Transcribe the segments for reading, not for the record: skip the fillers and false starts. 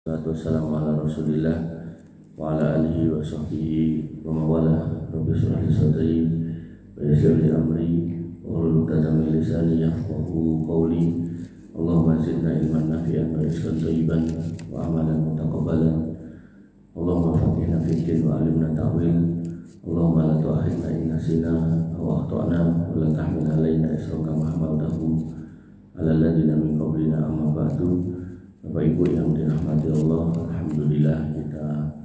Wassalamu ala rasulillah wa ala alihi wa sahbihi wa mawala. Rabbi shrah li sadri wa yassir li amri wa hlul 'uqdatam min lisani yafqahu qawli. Allahumma zidna ilman nafi'an wa rizqan thayyiban wa amalan mutaqabbalan. Allahumma faqihna fid din wa 'allimna ta'wil. Allahumma la tu'akhidna in nasina aw akhtana wa la tahmil 'alaina isran kama hamaltahu 'alal ladzina min qablina, amma ba'du. Bapak Ibu yang dirahmati Allah, alhamdulillah kita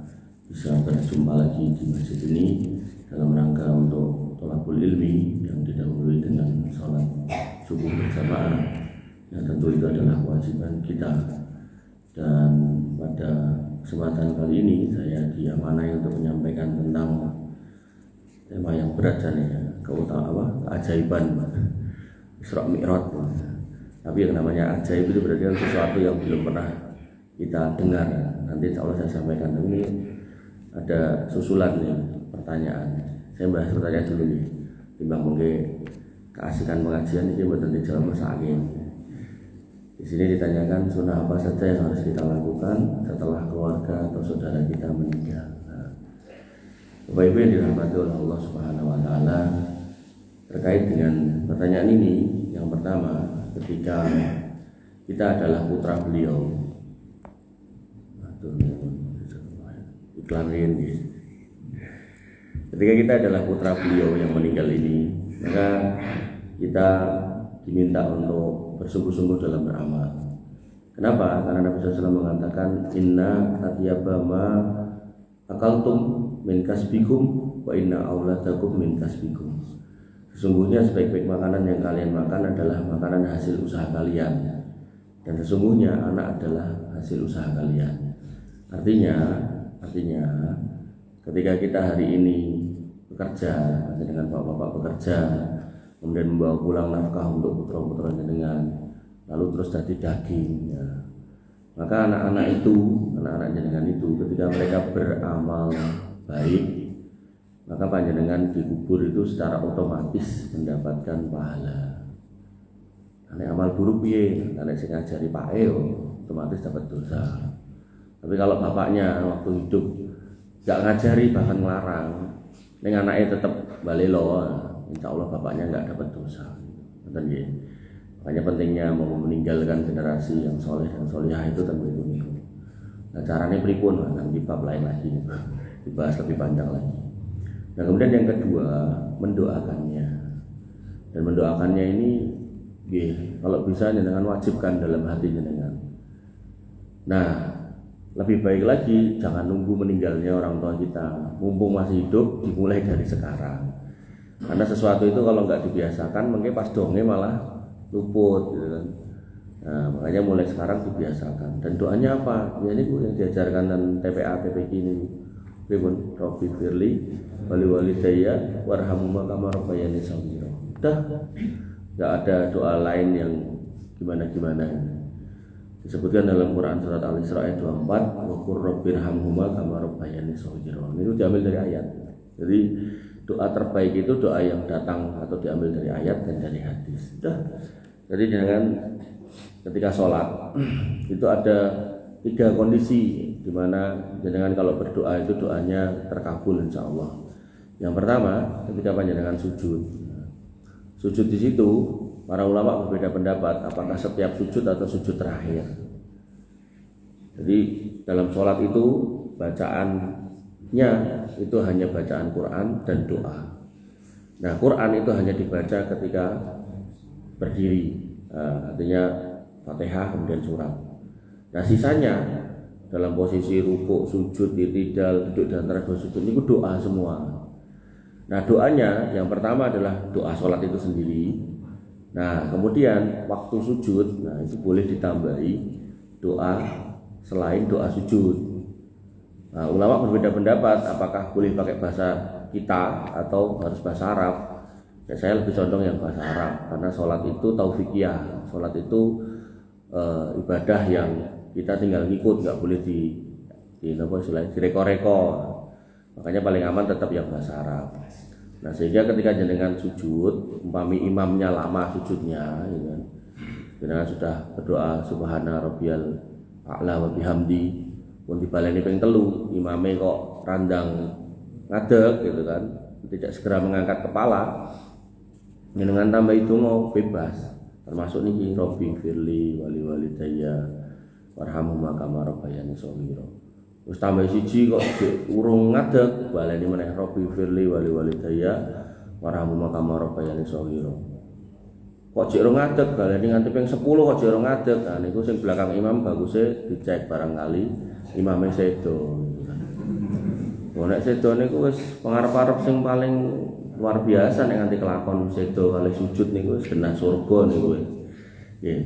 bisa berjumpa lagi di masjid ini dalam rangka untuk thalabul ilmi yang didahului dengan sholat subuh berjamaah. Yang tentu itu adalah kewajiban kita. Dan pada kesempatan kali ini saya diamanai untuk menyampaikan tentang tema yang berat ya, keajaiban Isra Mi'raj. Tapi yang namanya ajaib itu berarti kan sesuatu yang belum pernah kita dengar. Nanti insya Allah saya sampaikan. Ini ada susulan nih pertanyaan. Saya bahas pertanyaan dulu nih. Timbang mungkin keasikan pengajian ini buat nanti jawab masakin. Di sini ditanyakan sunnah apa saja yang harus kita lakukan setelah keluarga atau saudara kita meninggal. Bapak Ibu yang dirahmati oleh Allah Subhanahu Wa Taala, terkait dengan pertanyaan ini, yang pertama, ketika kita adalah putra beliau, ketika kita adalah putra beliau yang meninggal ini, maka kita diminta untuk bersungguh-sungguh dalam beramal. Kenapa? Karena Nabi SAW mengatakan, Inna atyaba ma akaltum min kasbikum wa inna auladakum min kasbikum. Sesungguhnya sebaik-baik makanan yang kalian makan adalah makanan hasil usaha kalian, dan sesungguhnya anak adalah hasil usaha kalian. Artinya ketika kita hari ini bekerja dengan bapak-bapak bekerja, kemudian membawa pulang nafkah untuk putra-putra jenengan, lalu terus jadi daging, ya, maka anak-anak jenengan itu ketika mereka beramal baik, maka panjenengan dikubur itu secara otomatis mendapatkan pahala. Nek amal buruk piye? Nek sing ngajari pake otomatis dapat dosa. Tapi kalau bapaknya waktu hidup gak ngajari bahkan melarang, ning anake tetap balelo, insyaallah bapaknya gak dapat dosa. Ngoten nggih. Makanya pentingnya mau meninggalkan generasi yang soleh dan solihah itu tentu itu niku. Nah, caranya pripun nanti bab lain lagi, dibahas lebih panjang lagi. Nah, kemudian yang kedua, mendoakannya. Dan mendoakannya ini kalau bisa jenengan wajibkan dalam hati jenengan. Nah, lebih baik lagi jangan nunggu meninggalnya orang tua kita. Mumpung masih hidup, dimulai dari sekarang. Karena sesuatu itu kalau nggak dibiasakan, mungkin pas donge malah luput gitu kan. Nah, makanya mulai sekarang dibiasakan. Dan doanya apa? Ya ini yang diajarkan dan TPA TPQ ini. Pripun Rabbi firli wali walidayya warhamhuma kama rabbayani shaghira. Udah, enggak ada doa lain yang gimana-gimana. Disebutkan dalam Quran surat Al-Isra ayat 24, wa qur rabbirhamhuma kama rabbayani shaghira. Itu diambil dari ayat. Jadi doa terbaik itu doa yang datang atau diambil dari ayat dan dari hadis. Udah. Jadi jangan ketika sholat itu ada 3 kondisi di mana jenengan kalau berdoa itu doanya terkabul insyaallah. Yang pertama, ketika panjenengan sujud. Sujud di situ para ulama berbeda pendapat apakah setiap sujud atau sujud terakhir. Jadi dalam sholat itu bacaannya itu hanya bacaan Quran dan doa. Nah, Quran itu hanya dibaca ketika berdiri, artinya Fatihah kemudian surat. Nah, sisanya dalam posisi rukuk, sujud, i'tidal, duduk di antara dua sujud itu doa semua. Nah, doanya yang pertama adalah doa sholat itu sendiri. Nah, kemudian waktu sujud, nah itu boleh ditambahi doa selain doa sujud. Nah, ulama berbeda pendapat apakah boleh pakai bahasa kita atau harus bahasa Arab. Ya, saya lebih condong yang bahasa Arab karena sholat itu taufikiyah. Sholat itu ibadah yang kita tinggal ngikut, nggak boleh direko-reko. Makanya paling aman tetap yang bahasa Arab. Nah, sehingga ketika jenengan sujud, umpami imamnya lama sujudnya, jenengan sudah berdoa subhana rabbiyal a'la wa bihamdi, pun dibaleni ping 3 imame kok randang ngadeg gitu kan, tidak segera mengangkat kepala, jenengan tambah donga bebas, termasuk niki Robbi firli wali walidayya warhamhuma kama rabbayani shaghira. Terus tambah siji kok urung ngadeg baleni meneh Robbi firli wali walidayya warhamhuma kama rabbayani shaghira. Kok jek urung ngadeg baleni nganti ping 10 kok jek urung ngadeg. Nah niku sing belakang imam baguse dicek barangkali imame sedo. Nek sedo niku wis pangarep-arep sing paling luar biasa nek nganti kelakon sedo kali sujud niku wis genah surga niku. Nggih.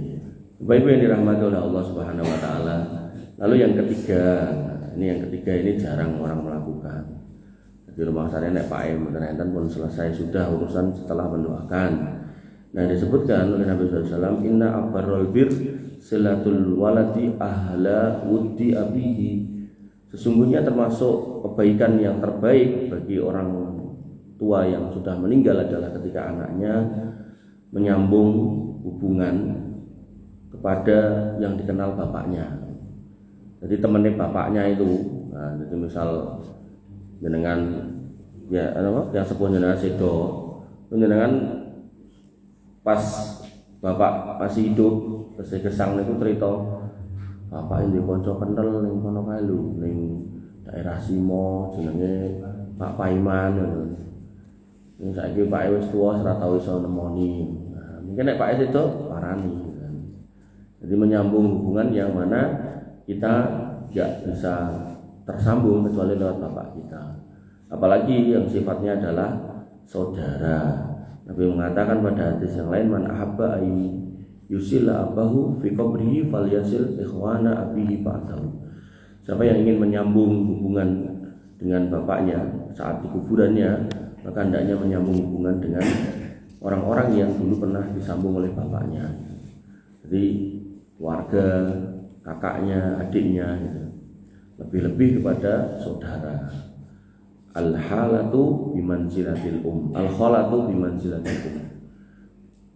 Bapak-ibu yang dirahmati oleh Allah Subhanahu wa taala. Lalu yang ketiga, ini jarang orang melakukan. Di rumah saya nek Pak Em enten pun selesai sudah urusan setelah mendoakan. Nah disebutkan oleh Nabi SAW, inna abarrul bir silatul waladi ahla wuddi abihi. Sesungguhnya termasuk kebaikan yang terbaik bagi orang tua yang sudah meninggal adalah ketika anaknya menyambung hubungan kepada yang dikenal bapaknya. Jadi temennya bapaknya itu, nah, jadi misal jenengan ya yang sepuh jenengan sedo, jenengan pas bapak masih hidup terus gesang niku cerita bapak ini kanca kental ning kono kae lho ning daerah Simo jenenge Pak Paiman ngono. Ning saiki Pak wis tuwa ora tau iso nemoni. Nah, mungkin nek Pak itu parani kan. Jadi menyambung hubungan yang mana kita tidak bisa tersambung kecuali lewat bapak kita. Apalagi yang sifatnya adalah saudara. Nabi mengatakan pada hadis yang lain, man ahabba ay yusila abahu fi qabrihi falyasil ikhwana abihi ba'dahu. Siapa yang ingin menyambung hubungan dengan bapaknya saat di kuburannya, maka hendaknya menyambung hubungan dengan orang-orang yang dulu pernah disambung oleh bapaknya. Jadi keluarga, kakaknya, adiknya gitu. Lebih-lebih kepada saudara. Al-halatu bimanzilatil al-khalatu bimanzilatil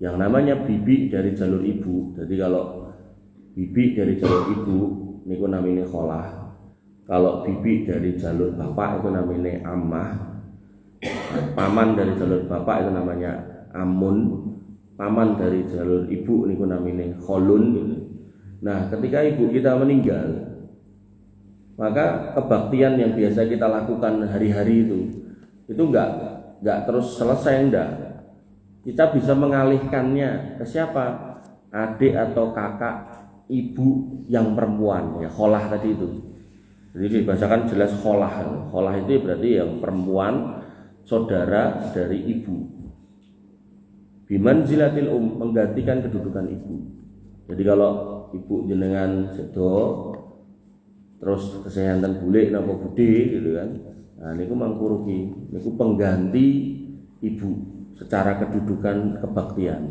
Yang namanya bibi dari jalur ibu. Jadi kalau bibi dari jalur ibu niku namanya khalah. Kalau bibi dari jalur bapak itu namanya ammah. Paman dari jalur bapak itu namanya amun. Paman dari jalur ibu niku namanya kholun gitu. Nah, ketika ibu kita meninggal, maka kebaktian yang biasa kita lakukan hari-hari itu enggak terus selesai, enggak. Kita bisa mengalihkannya ke siapa? Adik atau kakak ibu yang perempuan, ya kholah tadi itu. Jadi dibacakan jelas kholah. Kholah itu berarti yang perempuan, saudara dari ibu. Bimanzilatil menggantikan kedudukan ibu. Jadi kalau ibu jenengan sedo terus kesehatan bule napa budhe gitu kan. Nah niku mangkuruki, niku pengganti ibu secara kedudukan kebaktian.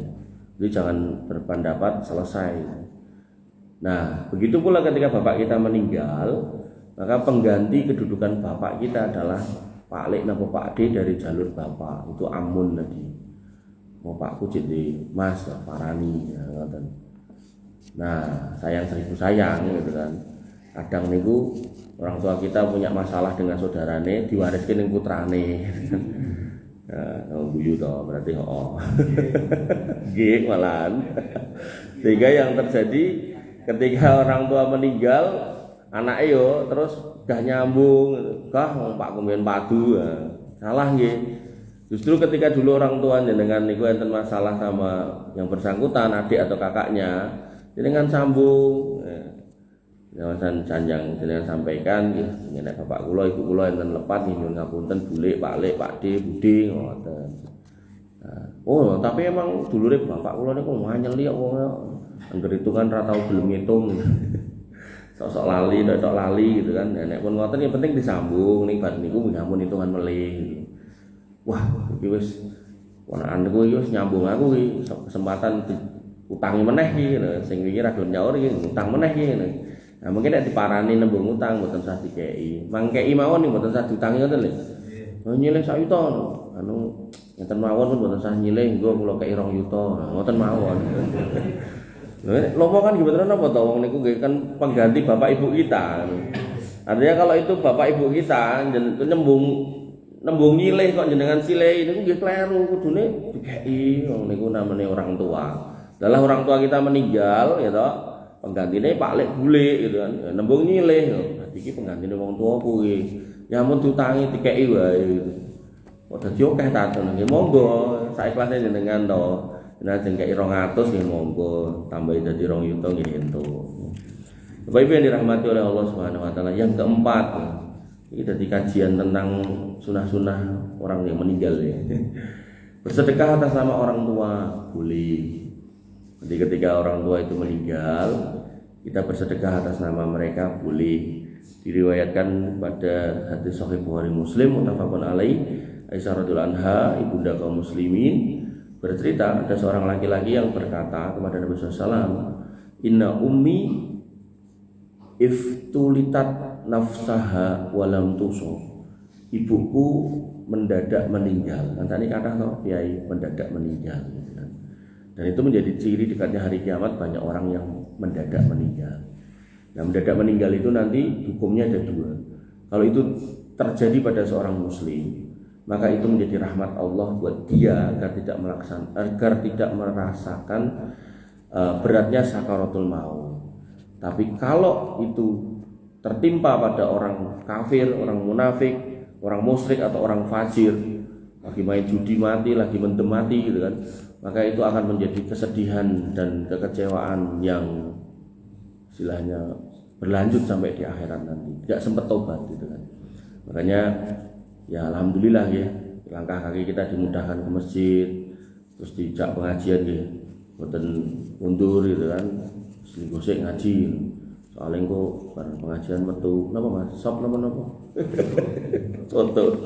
Jadi jangan berpendapat selesai. Nah, begitu pula ketika bapak kita meninggal, maka pengganti kedudukan bapak kita adalah Pak Lek napa Pak D dari jalur bapak, itu amun tadi. Mau Pakku jadi Mas parani ya ngoten. Nah, sayang seribu sayang gitu kan. Kadang niku orang tua kita punya masalah dengan saudarane diwariskan ning putrane. Nah, guyu to berarti nggih malahan. Sehingga yang terjadi ketika orang tua meninggal, anaknya yo terus udah nyambung, kah Pak Kumien padu. Salah nggih. Justru ketika dulu orang tua jenengan niku enten masalah sama yang bersangkutan, adik atau kakaknya, jenengan sambung. Jawaban sanjang jenengan sampaikan nggih nek bapak kula ibu kula enten lepat nyuwun ngapunten Bule Pak Lek Pak D Budhe ngoten. Oh, tapi emang dulure bapak kula niku nganyeli kok wong angger hitungan ra tau gelem ngitung. Sok-sok lali, tok lali gitu kan. Nek pun ngoten yang penting disambung ning bar niku ngampun hitungan melih. Wah, iki wis ponakanku iki wis nyambung aku iki kesempatan utangi meneh iki sing wingi ra gelem nyaur iki utang meneh iki. Nah mungkin nek diparani nembung utang mboten sah dikei. Mangkei mawon ning mboten sah diutangi ngoten lho. Oh nyilih sak yuta anu ngeten mawon pun mboten sah nyilih nggo kula kei 2 yuta. Ngoten mawon. Lho lomo kan gimana napa to wong niku nggih kan pengganti bapak ibu kita. Artinya kalau itu bapak ibu kita nembung nyilih kok jenengan silih niku nggih kleru, kudune dikeki niku namanya orang tua. Dalah orang tua kita meninggal ya toh, penggantine Pak Lek bule gitu kan. Nembung nyilih lho. Dadi iki penggantine wong tua kuwi. Ya mun diutangi dikeki wae gitu. Kok dadi akeh ta nggih monggo saiklase jenengan to. Jenengan jengkeki 200 nggih monggo, tambahi dadi 2 yuta nggih entuk. Bapak Ibu yang dirahmati oleh Allah Subhanahu wa taala, yang keempat, ini tadi kajian tentang sunah-sunah orang yang meninggal ya. Bersedekah atas nama orang tua boleh. Jadi ketika orang tua itu meninggal, kita bersedekah atas nama mereka boleh. Diriwayatkan pada hadis Sahih Bukhari Muslim muttafaqun alaih, Aisyah radhiyallahu anha, ibunda kaum muslimin, bercerita ada seorang laki-laki yang berkata kepada Nabi SAW, "Inna ummi iftulitat nafsaha walam tuso." Ibuku mendadak meninggal. Kan tadi kata toh kiai mendadak meninggal gitu kan. Dan itu menjadi ciri dekatnya hari kiamat, banyak orang yang mendadak meninggal. Nah, mendadak meninggal itu nanti hukumnya ada 2. Kalau itu terjadi pada seorang muslim, maka itu menjadi rahmat Allah buat dia agar tidak merasakan beratnya sakaratul maut. Tapi kalau itu tertimpa pada orang kafir, orang munafik, orang musyrik atau orang fajir, lagi main judi mati, lagi mendem mati gitu kan, maka itu akan menjadi kesedihan dan kekecewaan yang istilahnya berlanjut sampai di akhirat nanti, tidak sempat tobat gitu kan. Makanya ya alhamdulillah ya, langkah kaki kita dimudahkan ke masjid, terus dijak pengajian ya, boten mundur gitu kan. Gosek ngaji, soalnya kok bareng pengajian metu, napa mas? Sop napa? Contoh.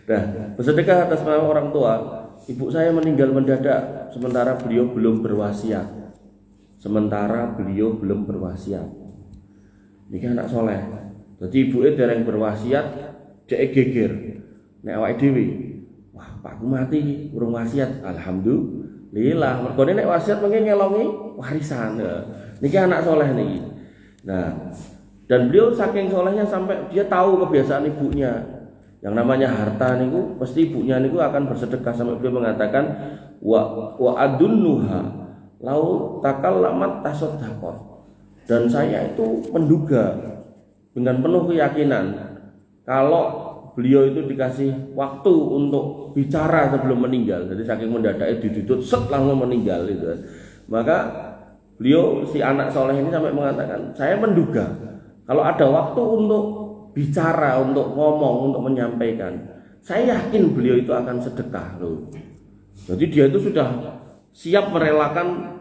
Nah, bersedekah atas nama orang tua. Ibu saya meninggal mendadak, sementara beliau belum berwasiat. Ini anak soleh. Jadi ibu dereng berwasiat, dia geger. Nek awake dhewe, wah pakku mati urung wasiat, alhamdulillah. Mergone nek wasiat mengke ngelongi warisan. Niki anak soleh niki. Nah, dan beliau saking solehnya sampai dia tahu kebiasaan ibunya. Yang namanya harta niku pasti ibunya niku akan bersedekah, sampai beliau mengatakan wa adunnuha lau takallamat tasaddaqat. Dan saya itu menduga dengan penuh keyakinan kalau beliau itu dikasih waktu untuk bicara sebelum meninggal. Jadi saking mendadaknya didudut set langsung meninggal itu. Maka beliau si anak soleh ini sampai mengatakan, saya menduga kalau ada waktu untuk bicara, untuk ngomong, untuk menyampaikan, saya yakin beliau itu akan sedekah loh. Jadi dia itu sudah siap merelakan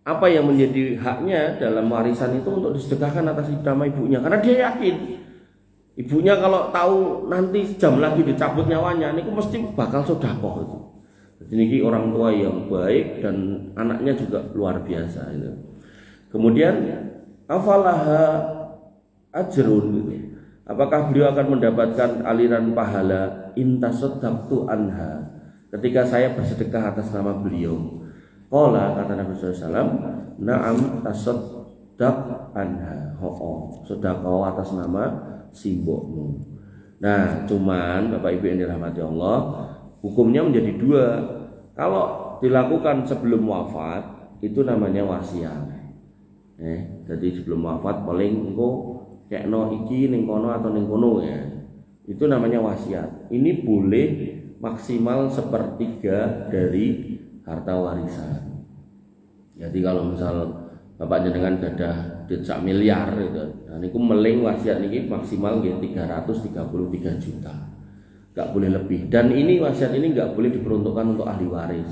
apa yang menjadi haknya dalam warisan itu untuk disedekahkan atas nama ibunya, karena dia yakin ibunya kalau tahu nanti jam lagi dicabut nyawanya, ini mesti bakal sedekah itu. Jadi ini orang tua yang baik dan anaknya juga luar biasa itu. Kemudian afalaha ajrun gitu. Apakah beliau akan mendapatkan aliran pahala intasaddaqtu anha ketika saya bersedekah atas nama beliau? Qala, kata Nabi SAW, na'am tasaddaq anha. Sedekah atas nama simbokmu. Nah, cuman Bapak Ibu yang dirahmati Allah, hukumnya menjadi 2. Kalau dilakukan sebelum wafat itu namanya wasiat. Jadi sebelum wafat paling engko kekno iki ning kono atau ning kono ya. Itu namanya wasiat. Ini boleh maksimal 1/3 dari harta warisan. Jadi kalau misal bapak jenengan gadah duit 1 miliar gitu, nah niku meling wasiat niki maksimal nggih 333 juta. Enggak boleh lebih. Dan ini wasiat ini enggak boleh diperuntukkan untuk ahli waris.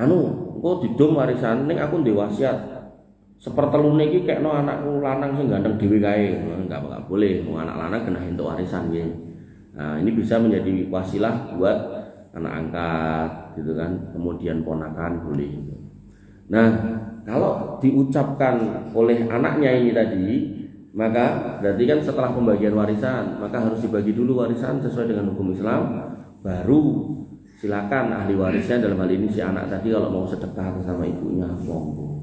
Engko didom warisan ning aku ndek wasiat 1/3 iki kekno anakku lanang sing gandeng dhewe kae. Enggak boleh, wong anak lanang kena entuk warisan nggih. Nah, ini bisa menjadi wasilah buat anak angkat gitu kan, kemudian ponakan boleh. Nah, kalau diucapkan oleh anaknya ini tadi, maka berarti kan setelah pembagian warisan, maka harus dibagi dulu warisan sesuai dengan hukum Islam, baru silakan ahli warisnya, dalam hal ini si anak tadi, kalau mau sedekah sama ibunya monggo.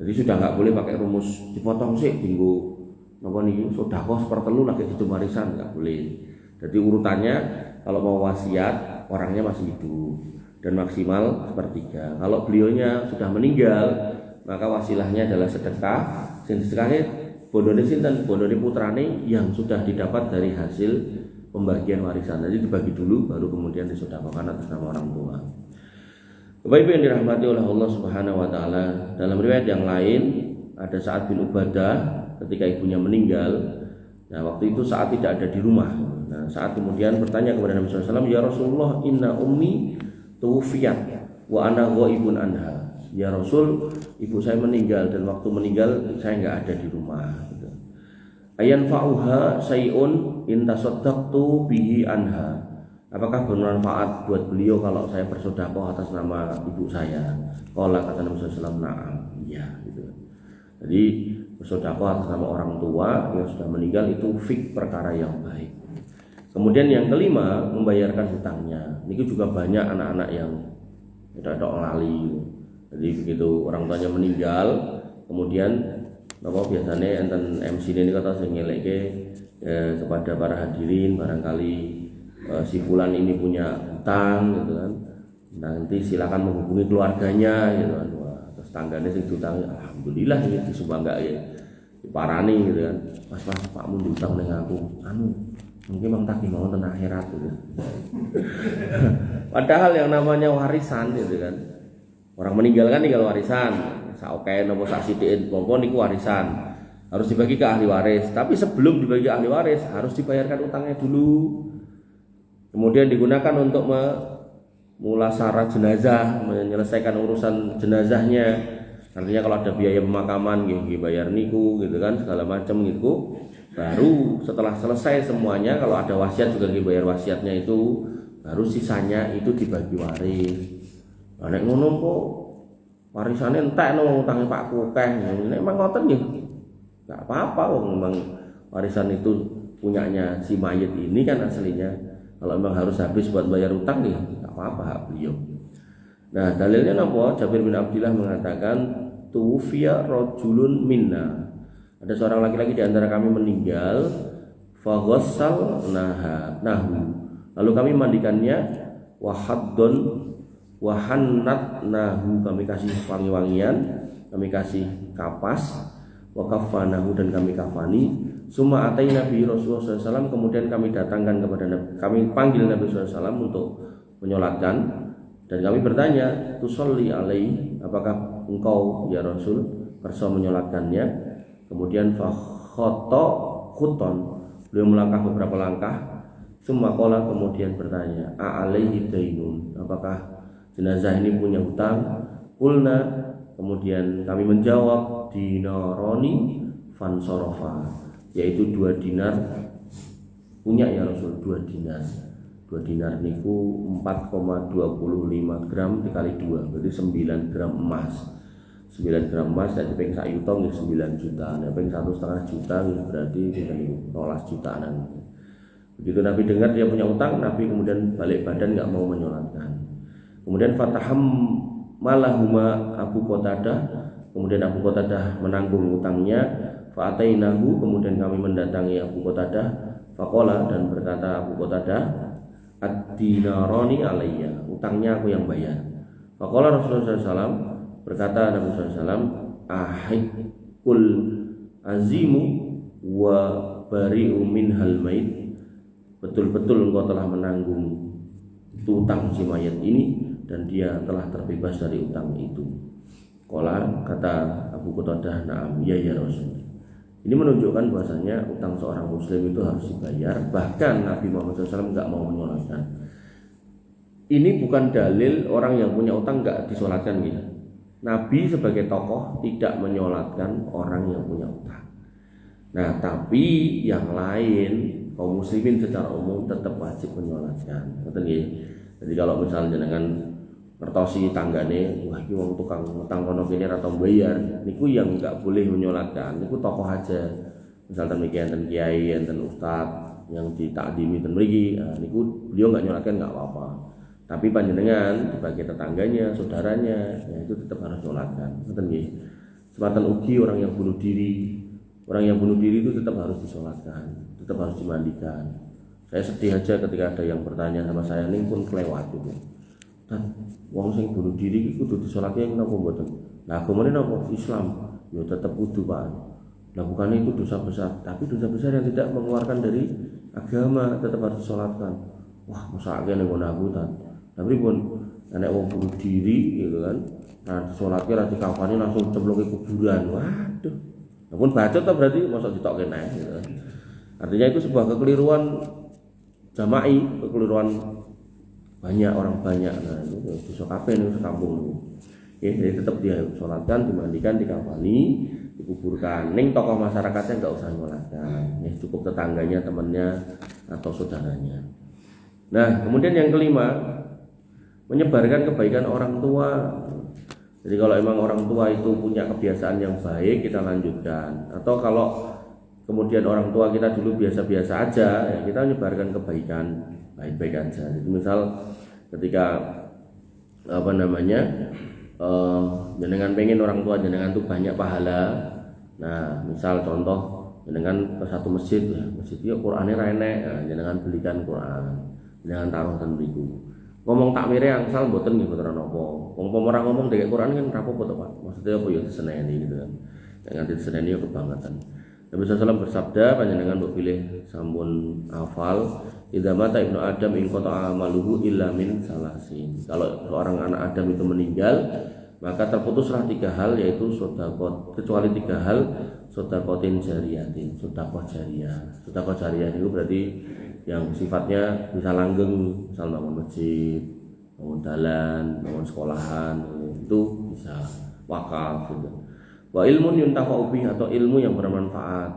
Jadi sudah nggak boleh pakai rumus dipotong sih tinggu napa niki sedekah sepertelu lagi itu warisan enggak boleh. Jadi urutannya kalau mau wasiat orangnya masih hidup dan maksimal sepertiga. Kalau beliaunya sudah meninggal, maka wasilahnya adalah sedekah. Sing sedekahnya bondone sinten? Bondone putrane yang sudah didapat dari hasil pembagian warisan. Jadi dibagi dulu baru kemudian disedekahkan atas nama orang tua. Bapak Ibu yang dirahmati oleh Allah Subhanahu wa taala, dalam riwayat yang lain ada Sa'ad bin Ubadah ketika ibunya meninggal. Nah, waktu itu Sa'ad tidak ada di rumah. Nah, Sa'ad kemudian bertanya kepada Nabi SAW, "Ya Rasulullah, inna ummi tuwfiyat wa ana ghaibun anha." Ya Rasul, ibu saya meninggal dan waktu meninggal saya enggak ada di rumah gitu. Ayan fa'uha sayun in tasaddaqtu bihi anha. Apakah bermanfaat buat beliau kalau saya bersedekah atas nama ibu saya? Qala, kata Nabi SAW, na'am, iya gitu. Jadi bersedekah atas nama orang tua yang sudah meninggal itu fik perkara yang baik. Kemudian yang kelima, membayarkan hutangnya. Ini juga banyak anak-anak yang tidak lali. Jadi begitu orang tuanya meninggal, kemudian biasanya enten MC ini kata sing ngelekke kepada para hadirin, barangkali si fulan ini punya hutang gitu kan, nanti silakan menghubungi keluarganya gitu kan. Wah, terus tanggane sing diutangi alhamdulillah ya disumbang enggak ya diparani gitu kan. Mas Pak mun diutang ning aku mungkin mang tak mau ten akhirat gitu. Padahal yang namanya warisan gitu kan, orang meninggal kan tinggal warisan saoke nopo sak sithik pompo niku warisan harus dibagi ke ahli waris. Tapi sebelum dibagi ke ahli waris harus dibayarkan utangnya dulu. Kemudian digunakan untuk mulasarah jenazah, menyelesaikan urusan jenazahnya. Artinya kalau ada biaya pemakaman nggih bayar niku gitu kan, segala macam gitu. Baru setelah selesai semuanya, kalau ada wasiat juga nggih bayar wasiatnya itu, baru sisanya itu dibagi waris. Nah, nek ngono kok warisane entek no utange Pak Kukeh. Nek memang ngoten nggih. Enggak apa-apa wong memang warisan itu punyanya si mayit ini kan aslinya. Kalau memang harus habis buat bayar utang nih, nggak apa-apa hak beliau. Nah, dalilnya napa? Jabir bin Abdillah mengatakan, "Tuwfiya rajulun minna." Ada seorang laki-laki di antara kami meninggal, faghassal nahu. Lalu kami mandikannya, wahaddon wahannat nahu, kami kasih wangi-wangian, kami kasih kapas, wakafanahu, dan kami kafani. Summa atai Nabi Rasulullah SAW, kemudian kami datangkan kepada Nabi, kami panggil Nabi SAW untuk menyolatkan, dan kami bertanya, tusolli alaihi, apakah engkau ya Rasul kersa menyolatkannya? Kemudian fakhoto khuton, beliau melangkah beberapa langkah. Summa qala, kemudian bertanya, alaihi dainun, apakah jenazah ini punya hutang? Qulna, kemudian kami menjawab, dinaroni fansorofa, yaitu 2 dinar punya ya Rasul, 2 dinar. 2 dinar niku 4,25 gram dikali 2 berarti 9 gram emas. 9 gram emas dan ping sak yuta nggih 9 juta. Nek ping 1,5 juta berarti sinten niku 12 jutaan. Begitu Nabi dengar dia punya utang, Nabi kemudian balik badan enggak mau menyolatkan. Kemudian fataham malahuma Abu Qatadah, kemudian Abu Qatadah menanggung utangnya. Fa'atainahu, kemudian kami mendatangi Abu Qatadah, faqala, dan berkata Abu Qatadah, ad-dinarani alayya, utangnya aku yang bayar. Faqala Rasulullah SAW, berkata Nabi SAW, ahikul azimu wa bari'u minhal mait, betul-betul engkau telah menanggung utang si mayat ini dan dia telah terbebas dari utang itu. Qala, kata Abu Qatadah, na'am, ya Rasul. Ini menunjukkan bahwasanya utang seorang muslim itu harus dibayar. Bahkan Nabi Muhammad SAW enggak mau menyolatkan. Ini bukan dalil orang yang punya utang enggak disolatkan gitu. Nabi sebagai tokoh tidak menyolatkan orang yang punya utang. Nah, tapi yang lain kaum muslimin secara umum tetap wajib menyolatkan. Betul nggih? Jadi kalau misalnya dengan ngertosi tanggane, wah iki wong tukang utang kono kene ora tau bayar, niku yang enggak boleh menyolatkan, niku tokoh aja. Misal demikian enten kiai, enten ustaz yang ditakdimi ten mriki, niku beliau enggak nyolatkan enggak apa-apa. Tapi panjenengan sebagai tetangganya, saudaranya, ya itu tetap harus nyolatkan. Ngoten nggih. Sematan ugi orang yang bunuh diri Orang yang bunuh diri itu tetap harus disolatkan, tetap harus dimandikan. Saya sedih aja ketika ada yang bertanya sama saya, ning pun kelewat itu. Dan wong sing bunuh diri itu kudu disolatkan kenapa mboten? Nah, kemudian apa? Islam, ya tetap kudu Pak. Nah, bukan itu dosa besar, tapi dosa besar yang tidak mengeluarkan dari agama tetap harus disolatkan. Wah, masa akeh ning ngono aku ta. Tapi pun nek wong bunuh diri gitu kan, nah disolatke ra dikafani langsung cemplung ke kuburan. Waduh. Nah, pun bacot ta berarti masa ditokke neh gitu kan. Artinya itu sebuah kekeliruan jama'i, kekeliruan banyak orang banyak. Nah, itu dosa kabeh ning sekampung niku. Jadi tetap dia sholatkan, dimandikan, dikafani, dikuburkan. Ning tokoh masyarakatnya nggak usah sholatkan, cukup tetangganya, temannya, atau saudaranya. Nah, kemudian yang kelima, menyebarkan kebaikan orang tua. Jadi kalau emang orang tua itu punya kebiasaan yang baik, kita lanjutkan. Atau kalau kemudian orang tua kita dulu biasa-biasa aja, ya kita menyebarkan kebaikan baik-baik aja. Jadi misal ketika jenengan pengen orang tua jenengan tuh banyak pahala. Nah, misal contoh jenengan ke satu masjid ya Qur'ane ra enek, jenengan belikan Qur'an, jenengan taruh ten mriku. Ngomong takmire angsal mboten nggih mboten napa. Wong ora ngomong dhek Qur'an kan ra apa-apa to, Pak. Maksudnya apa ya diseneni gitu kan. Nek nganti diseneni ya kebangetan. Nabi sallallahu bersabda, panjenengan mbok pilih sampun hafal, idza mata ibnu adam in qata'a amaluhu illa min salasin. Kalau seorang anak Adam itu meninggal, maka terputuslah 3 hal, yaitu sedekah, kecuali 3 hal, sedekatin jariyatin, sedekah jariyah. Sedekah jariyah itu berarti yang sifatnya bisa langgeng, misal bangun masjid, bangun dalan, bangun sekolahan, itu bisa wakaf gitu. Wa ilmun yuntafa'u bih, atau ilmu yang bermanfaat.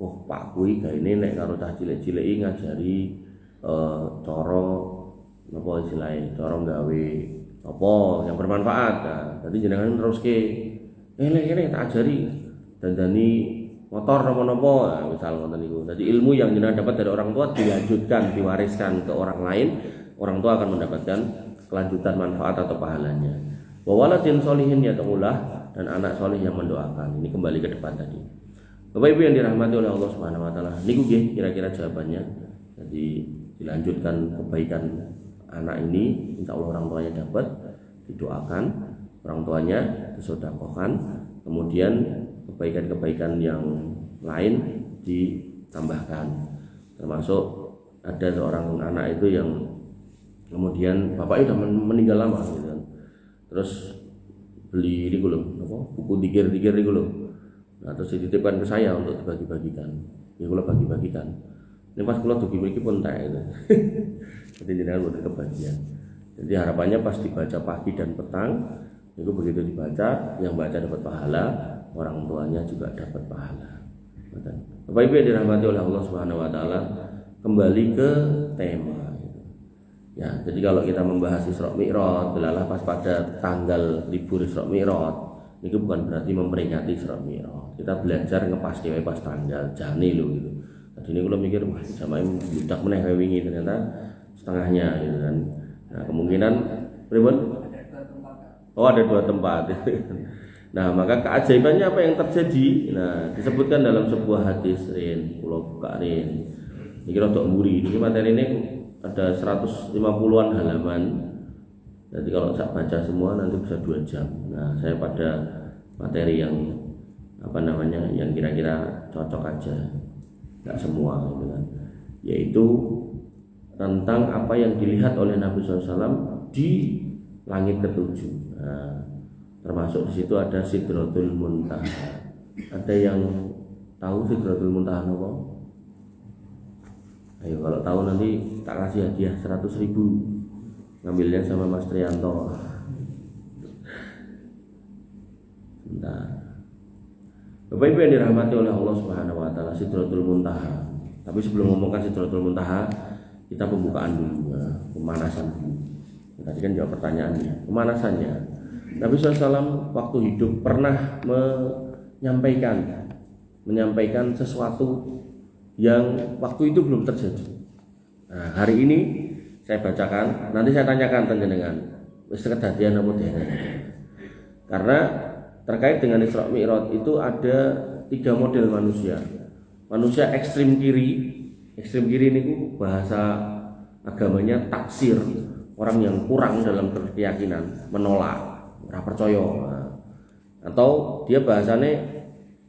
Oh, Pak kuwi gaene nek karo cah cilik-ciliki ngajari cara napa istilahé, cara gawe apa yang bermanfaat. Nah, dadi jenengan teruske. Kene tak ajari dandani motor napa-napa, nah, misal ngoten niku. Dadi ilmu yang jenengan dapat dari orang tua dilanjutkan, diwariskan ke orang lain, orang tua akan mendapatkan kelanjutan manfaat atau pahalanya. Wa waladin sholihin yata'ullah, dan anak soleh yang mendoakan. Ini kembali ke depan tadi. Bapak Ibu yang dirahmati oleh Allah Subhanahu wa taala, niku nggih kira-kira jawabannya. Jadi dilanjutkan kebaikan anak ini, insya Allah orang tuanya dapat, didoakan, orang tuanya disedekahkan, kemudian kebaikan-kebaikan yang lain ditambahkan. Termasuk ada seorang anak itu yang kemudian bapaknya sudah meninggal lama gitu kan. Terus beli ini buku dikir-dikir ini nah, terus dititipkan ke saya untuk dibagi-bagikan. Ya kalau bagi-bagikan ini pas kalau tuh gimana pun tak itu. Jadi jangan buat kebagian. Jadi harapannya pas dibaca pagi dan petang, itu begitu dibaca, yang baca dapat pahala, orang tuanya juga dapat pahala. Bapak Ibu yang dirahmati oleh Allah Subhanahu wa taala, kembali ke tema. Ya, jadi kalau kita membahas Isra Mi'raj, belalah pas pada tanggal libur Isra Mi'raj, itu bukan berarti memperingati Isra Mi'raj. Kita belajar ngepaske pas tanggal jane lho gitu. Tadi ini kalau mikir wah jamaah budak meneh kayak wingi, ternyata setengahnya gitu kan. Nah, kemungkinan pripun? Oh, ada 2 tempat. Nah, maka keajaibannya apa yang terjadi? Nah, disebutkan dalam sebuah hadis rin, kula buka rin. Iki rada mburi, iki materi ini ada 150-an halaman. Jadi kalau saya baca semua nanti bisa 2 jam. Nah, saya pada materi yang yang kira-kira cocok aja, nggak semua gitu kan. Yaitu tentang apa yang dilihat oleh Nabi SAW di langit ke-7. Nah, termasuk di situ ada Sidratul Muntaha. Ada yang tahu Sidratul Muntaha apa? Ayo kalau tahu nanti tak kasih hadiah 100.000. Ngambilnya sama Mas Trianto. Bentar. Bapak Ibu yang dirahmati oleh Allah Subhanahu wa taala, Sidratul Muntaha. Tapi sebelum ngomongkan Sidratul Muntaha, kita pembukaan dulu, pemanasan dulu. Tadi kan jawab pertanyaannya, pemanasannya. Nabi SAW waktu hidup pernah menyampaikan sesuatu yang waktu itu belum terjadi. Nah, hari ini saya bacakan, nanti saya tanyakan panjenengan, wis kedadian apa tidak. Karena terkait dengan Isra Mi'raj itu ada tiga model manusia. Manusia ekstrim kiri ini bahasa agamanya taksir, orang yang kurang dalam keyakinan, menolak, ora percaya. Atau dia bahasanya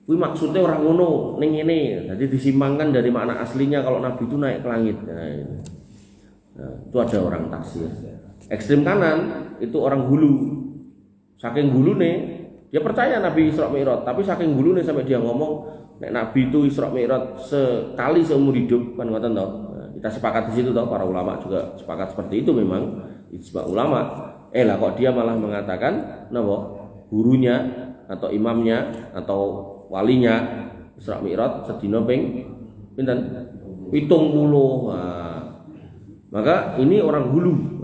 kuwi maksudnya orang ngono ning ngene, jadi disimpangkan dari makna aslinya kalau Nabi itu naik ke langit. Itu ada orang taksir. Ekstrim kanan itu orang hulu. Saking hulune dia percaya Nabi Isra Mi'raj, tapi saking hulune sampai dia ngomong nek Nabi itu Isra Mi'raj sekali seumur hidup, kan ngoten toh. Kita sepakat di situ toh, para ulama juga sepakat seperti itu memang ijma ulama. Lah kok dia malah mengatakan napa? Gurunya atau imamnya atau walinya Isra Mi'raj sedina ping pinten? 70. Maka ini orang hulu.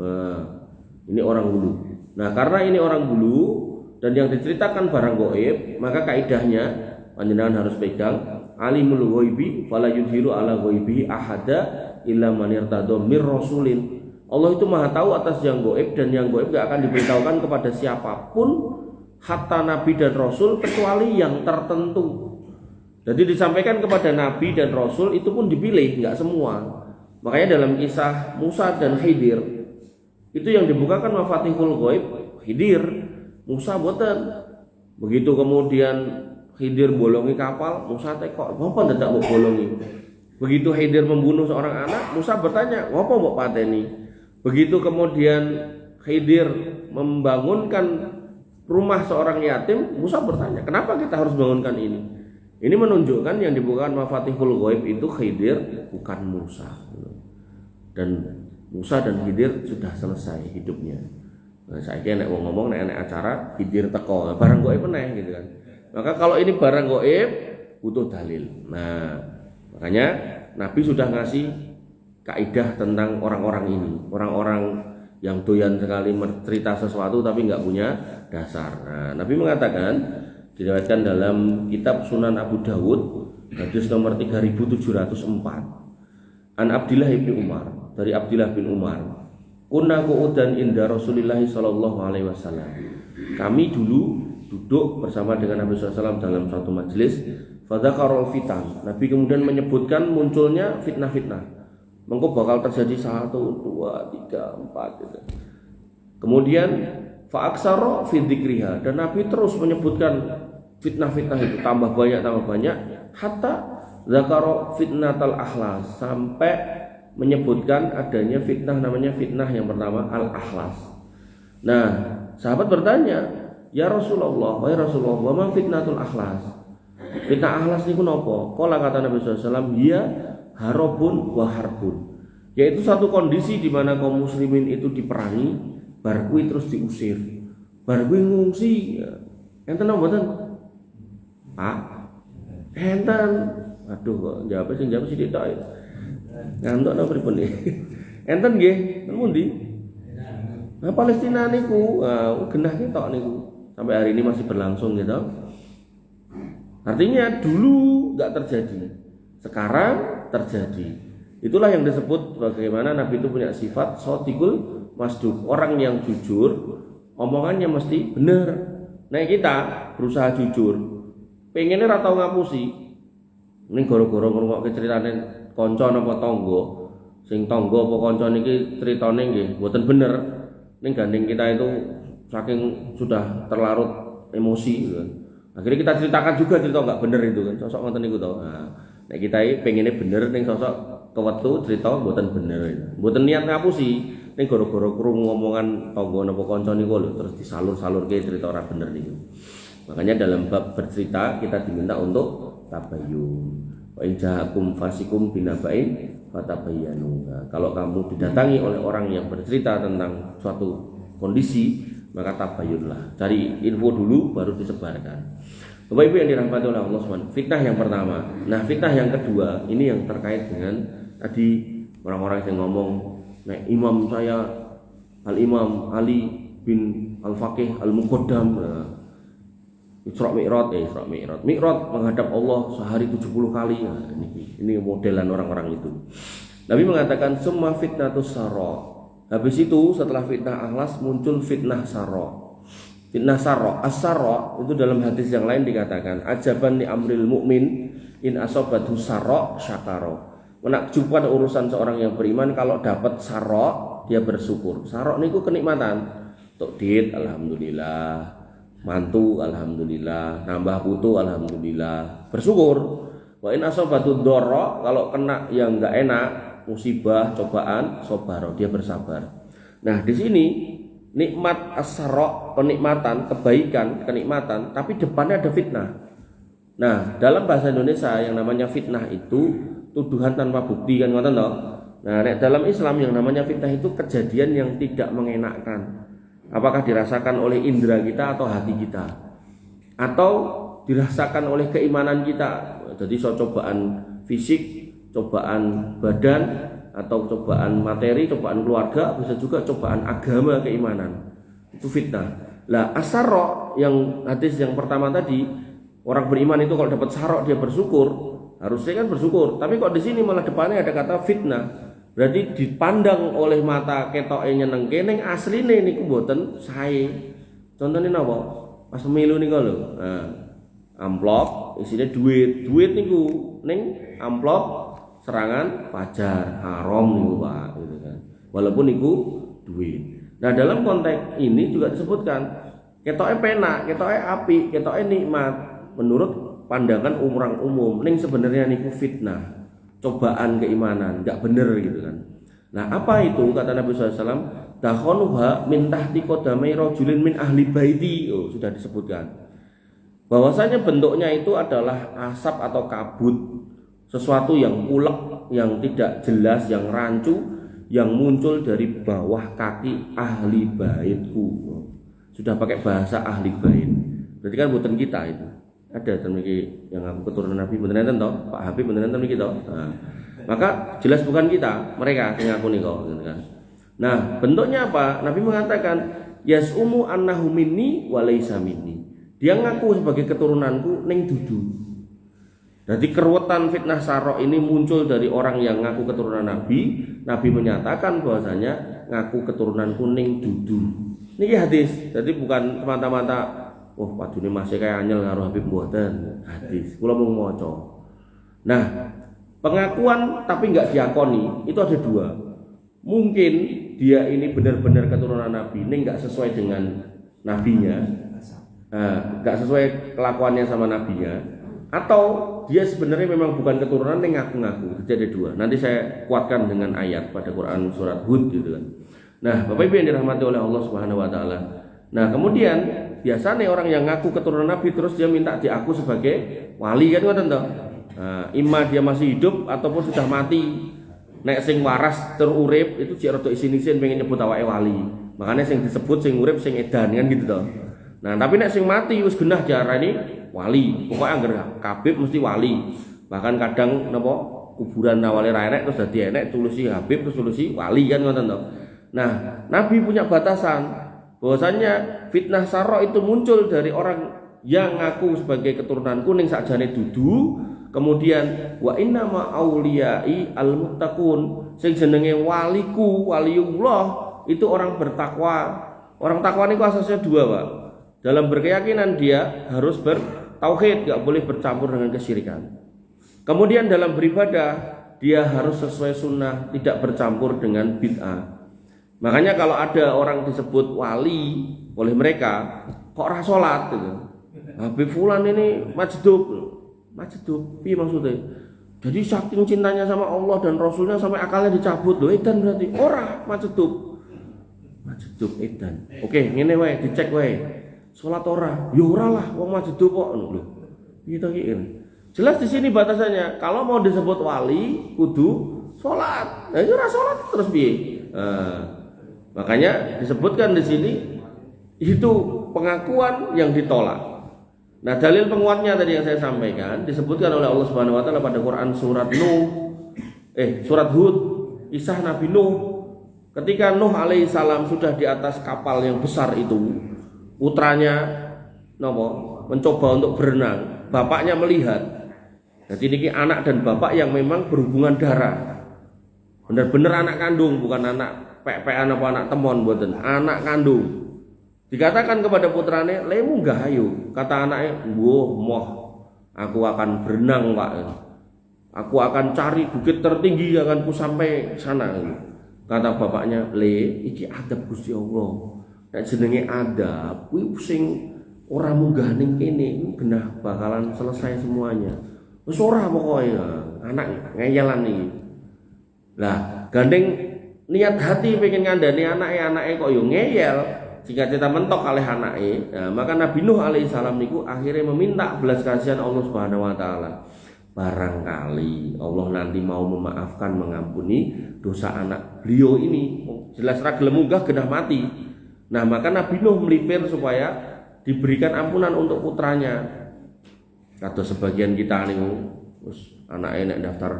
Ini orang hulu. Nah, karena ini orang hulu dan yang diceritakan barang gaib, maka kaidahnya panjenengan harus pegang alimul ghaibi fala yudhiru ala ghaibihi ahada illa man irtada mir rasulin. Allah itu maha tahu atas yang gaib, dan yang gaib gak akan diberitahukan kepada siapapun hatta nabi dan rasul kecuali yang tertentu. Jadi disampaikan kepada nabi dan rasul itu pun dipilih, enggak semua. Makanya dalam kisah Musa dan Khidir itu yang dibukakan mafatihul ghaib Khidir, Musa boten. Begitu kemudian Khidir bolongi kapal, Musa tekok, "Ngopo ndak mbok bolongi?" Begitu Khidir membunuh seorang anak, Musa bertanya, "Ngopo mbok pateni?" Begitu kemudian Khidir membangunkan rumah seorang yatim, Musa bertanya, "Kenapa kita harus bangunkan ini?" Ini menunjukkan yang dibukakan mafatihul ghaib itu Khidir, bukan Musa. Dan Musa dan Khidir sudah selesai hidupnya. Nah, saya kira nek ngomong nek acara Khidir teko, barang gaib meneh gitu kan. Maka kalau ini barang gaib butuh dalil. Nah, makanya Nabi sudah ngasih kaidah tentang orang-orang ini, orang-orang yang doyan sekali cerita sesuatu tapi nggak punya dasar. Nah, Nabi mengatakan, diriwayatkan dalam kitab Sunan Abu Dawud hadis nomor 3704, an Abdillah bin Umar, dari Abdillah bin Umar, kunna qu'udan inda Rasulillah sallallahu alaihi wasallam. Kami dulu duduk bersama dengan Nabi SAW dalam suatu majelis. Fadzakarul fitan. Nabi kemudian menyebutkan munculnya fitnah-fitnah. Mengko bakal terjadi 1, 2, 3, 4 gitu. Kemudian fa'aksara fi dzikriha, dan Nabi terus menyebutkan fitnah-fitnah itu tambah banyak hatta zakara fitnatal akhlas, sampai menyebutkan adanya fitnah namanya fitnah yang pertama al-akhlas. Nah, sahabat bertanya, "Ya Rasulullah, wahai Rasulullah, wa ma fitnatul akhlas?" Fitnah akhlas niku napa? Kala kata Nabi SAW, "Ya harobun wa harbun." Yaitu satu kondisi di mana kaum muslimin itu diperangi, bar kuwi terus diusir. Bar kuwi ngungsi. Enten apa mboten? Pak. Enten. Aduh kok jawab sing sithik tok. Ngantuk napa pripun iki? Enten nggih, nang pundi? Nah, Palestina niku, genah ketok niku. Sampai hari ini masih berlangsung gitu. Artinya dulu enggak terjadi, sekarang terjadi. Itulah yang disebut bagaimana Nabi itu punya sifat shadiqul masduq, orang yang jujur, omongannya mesti benar. Nah, kita berusaha jujur, pengennya ora tau ngapusi. Ning gara-gara ngrungokke critane kanca napa tangga, sing tangga apa kanca niki critane nggih mboten bener, ning gandeng kita itu saking sudah terlarut emosi gitu kan. Akhirnya kita ceritakan juga cerita enggak bener itu kan, sosok ngoten niku to. Nah, nek kita iki pengennya bener ning sosok kewetu cerita mboten bener. Mboten niat ngapusi, ning gara-gara krungu omongan tangga napa kanca niku lho terus disalur-salurke cerita ora bener niku. Makanya dalam bab bercerita kita diminta untuk tabayyun. Wa in ja'akum fasikum binaba'in fatabayyanu. Nah, kalau kamu didatangi oleh orang yang bercerita tentang suatu kondisi, maka tabayyunlah. Cari info dulu baru disebarkan. Bapak Ibu yang dirahmati oleh Allah SWT, fitnah yang pertama. Nah, fitnah yang kedua ini yang terkait dengan tadi orang-orang yang ngomong, nah, imam saya Al-Imam Ali bin Al-Faqih Al-Muqaddam, Isra Mi'raj, Mi'raj menghadap Allah sehari 70 kali. Nah, ini modelan orang-orang itu. Nabi mengatakan semua fitnatus sara. Habis itu setelah fitnah akhlas muncul fitnah sara. Fitnah sarok, as-sarok itu dalam hadis yang lain dikatakan ajaban li amril mukmin in asobathu sarok syakaro. Menakjubkan urusan seorang yang beriman kalau dapat sarok dia bersyukur. Sarok niku kenikmatan. Tok dit alhamdulillah, mantu alhamdulillah, nambah putu alhamdulillah, bersyukur. Wa in asobathu doro, kalau kena yang enggak enak, musibah, cobaan, sobaro, dia bersabar. Nah, di sini nikmat as-sarok, penikmatan, kebaikan, kenikmatan, tapi depannya ada fitnah. Nah, dalam bahasa Indonesia yang namanya fitnah itu tuduhan tanpa bukti kan ngoten toh. Nah, dalam Islam yang namanya fitnah itu kejadian yang tidak mengenakkan. Apakah dirasakan oleh indera kita atau hati kita? Atau dirasakan oleh keimanan kita? Jadi cobaan fisik, cobaan badan, atau cobaan materi, cobaan keluarga, bisa juga cobaan agama, keimanan. Itu fitnah. Lah as-sarok yang hadis yang pertama tadi, orang beriman itu kalau dapat sarok dia bersyukur, harusnya kan bersyukur. Tapi kok di sini malah depannya ada kata fitnah. Berarti dipandang oleh mata ketoke nyenengke ning asline niku mboten sae. Contohnya napa? Pas pemilu niku lho. Nah, amplop isinya duit. Duit niku ning amplop serangan fajar haram niku Pak gitu kan. Walaupun niku duit. Nah, dalam konteks ini juga disebutkan ketoke penak, ketoke apik, ketoke nikmat menurut pandangan orang umum. Ning sebenarnya niku fitnah, cobaan keimanan, enggak bener gitu kan. Nah, apa itu kata Nabi SAW? Dakhonuha min tahti qadamai rajulin min ahli baiti. Oh, sudah disebutkan. Bahwasanya bentuknya itu adalah asap atau kabut, sesuatu yang ulek, yang tidak jelas, yang rancu, yang muncul dari bawah kaki ahli baitku. Sudah pakai bahasa ahli bait. Berarti kan bukan kita itu. Ada temiki yang aku keturunan Nabi bener enten toh, Pak Habib bener enten iki toh. Nah, maka jelas bukan kita, mereka yang aku niku gitu kan. Nah, bentuknya apa? Nabi mengatakan yasumu annahu minni wa laisa minni. Dia ngaku sebagai keturunanku ning dudu. Jadi keruwetan fitnah sarok ini muncul dari orang yang ngaku keturunan Nabi. Nabi menyatakan bahwasanya ngaku keturunan kuning dudu. Niki hadis. Jadi bukan semata-mata oh padune masih kayak anyel karo Habib mboten. Hadis. Kula mau maca. Nah, pengakuan tapi enggak diakoni itu ada dua. Mungkin dia ini benar-benar keturunan Nabi, ini enggak sesuai dengan nabinya. Enggak sesuai kelakuannya sama nabinya. Atau dia sebenarnya memang bukan keturunan yang ngaku-ngaku. Jadi ada dua. Nanti saya kuatkan dengan ayat pada Quran surat Hud gitu kan. Nah, Bapak Ibu yang dirahmati oleh Allah Subhanahu wa taala. Nah, kemudian biasanya orang yang ngaku keturunan Nabi terus dia minta diaku sebagai wali kan ngoten toh. Nah, imma dia masih hidup ataupun sudah mati. Nek sing waras terurip itu jek rada isin-isin pengen nyebut awake wali. Makanya sing disebut sing urip sing edan kan gitu toh. Nah, tapi nek sing mati wis genah diarani wali. Pokoknya anggar Habib mesti wali. Bahkan kadang napa kuburan awale ra enek terus dadi enek tulusi Habib terus tulusi wali kan ngoten to. Nah, Nabi punya batasan bahwasanya fitnah sarok itu muncul dari orang yang ngaku sebagai keturunanku ning sakjane dudu. Kemudian wa inna ma auliyai al-muttaqun, sing jenenge waliku, waliullah itu orang bertakwa. Orang takwa niku asasnya dua, Pak. Dalam berkeyakinan dia harus bertauhid, enggak boleh bercampur dengan kesyirikan. Kemudian dalam beribadah dia harus sesuai sunnah, tidak bercampur dengan bid'ah. Makanya kalau ada orang disebut wali oleh mereka kok ora salat gitu. Habib fulan ini majdub. Majdub, piye maksudnya? Jadi saking cintanya sama Allah dan Rasulnya sampai akalnya dicabut. Loh, edan berarti ora majdub. Majdub edan. Oke, ngene wae, dicek wae. Salat ora? Ya ora lah, wong majdub kok. Lho. Piye to iki? Jelas di sini batasannya. Kalau mau disebut wali, kudu salat. Nah, ora salat terus piye? Makanya disebutkan di sini itu pengakuan yang ditolak. Nah, dalil penguatnya tadi yang saya sampaikan disebutkan oleh Allah Subhanahu wa taala pada Quran surat surat Hud, kisah Nabi Nuh. Ketika Nuh alaihissalam sudah di atas kapal yang besar itu, putranya mencoba untuk berenang, bapaknya melihat. Jadi ini anak dan bapak yang memang berhubungan darah. Benar-benar anak kandung, bukan anak pek-pekan apa anak temon mboten, anak kandung. Dikatakan kepada putrane, lemu nggak ayo. Kata anaknya, moh, aku akan berenang Pak. Aku akan cari bukit tertinggi, akan ku sampai sana. Kata bapaknya, iki adab Gusti Allah. Nek jenenge adab, kuwi sing ora munggah ning kene, genah bakalan selesai semuanya. Wis ora pokoke anak ngeyelan iki. Lah, gandeng niat hati pengen ngandani anake kok yo ngeyel. Jika kita mentok oleh anake, nah, maka Nabi Nuh alaihissalam niku akhirnya meminta belas kasihan Allah Subhanahu wa taala. Barangkali Allah nanti mau memaafkan, mengampuni dosa anak beliau ini. Jelas ra gelem munggah genah mati. Nah, maka Nabi Nuh melipir supaya diberikan ampunan untuk putranya. Atau sebagian kita niku terus anake nek daftar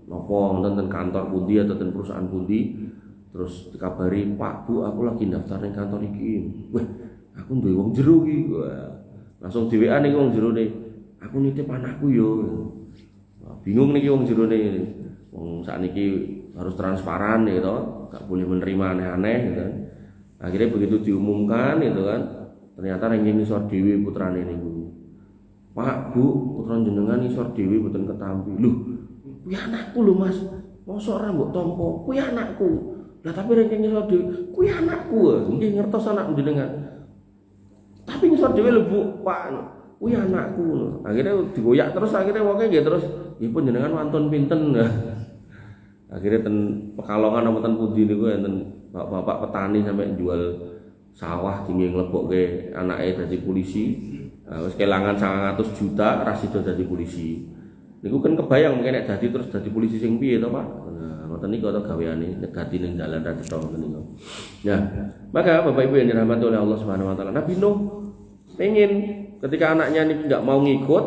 nopo wonten kantor pundi atau ten perusahaan pundi, terus dikabari, Pak Bu aku lagi daftar ning kantor iki. Wah, aku duwe wong jero iki. Langsung di WA ning wong jero ne, aku nitip anakku yo. Bingung niki wong jero ne. Wong sakniki harus transparan gitu, gak boleh menerima aneh-aneh gitu. Akhirnya begitu diumumkan gitu kan, ternyata ning ngisor dhewe putrane niku. Pak Bu, putra jenengan ngisor dhewe mboten ketampi. Loh, kuwi anakku lho Mas. Mosok ora mbok tampa, kuwi anakku. Lah tapi ranking ngisor dhewe, kuwi anakku. Nggih ngertos anak jenengan. Tapi ngisor dhewe lho Bu, Pak. Kuwi anakku. Akhirnya digoyak terus, akhirnya wonge nggih terus, nggih pun jenengan wantun pinten. Akhirnya ten Pekalongan apa ten pundi niku enten bapak petani sampai jual sawah tinggi nglebokke anake dadi polisi. Wis kelangan 900 juta ra sida dadi polisi. Niku kan kebayang mungkin nek dadi terus dadi polisi sing piye to, Pak? Nah, ngoten niku to gaweane nyegati ning dalan ra cetha ngoten niku. Nah, maka Bapak Ibu yang dirahmati oleh Allah Subhanahu wa taala, Nabi Nuh pengen ketika anaknya ini enggak mau ngikut,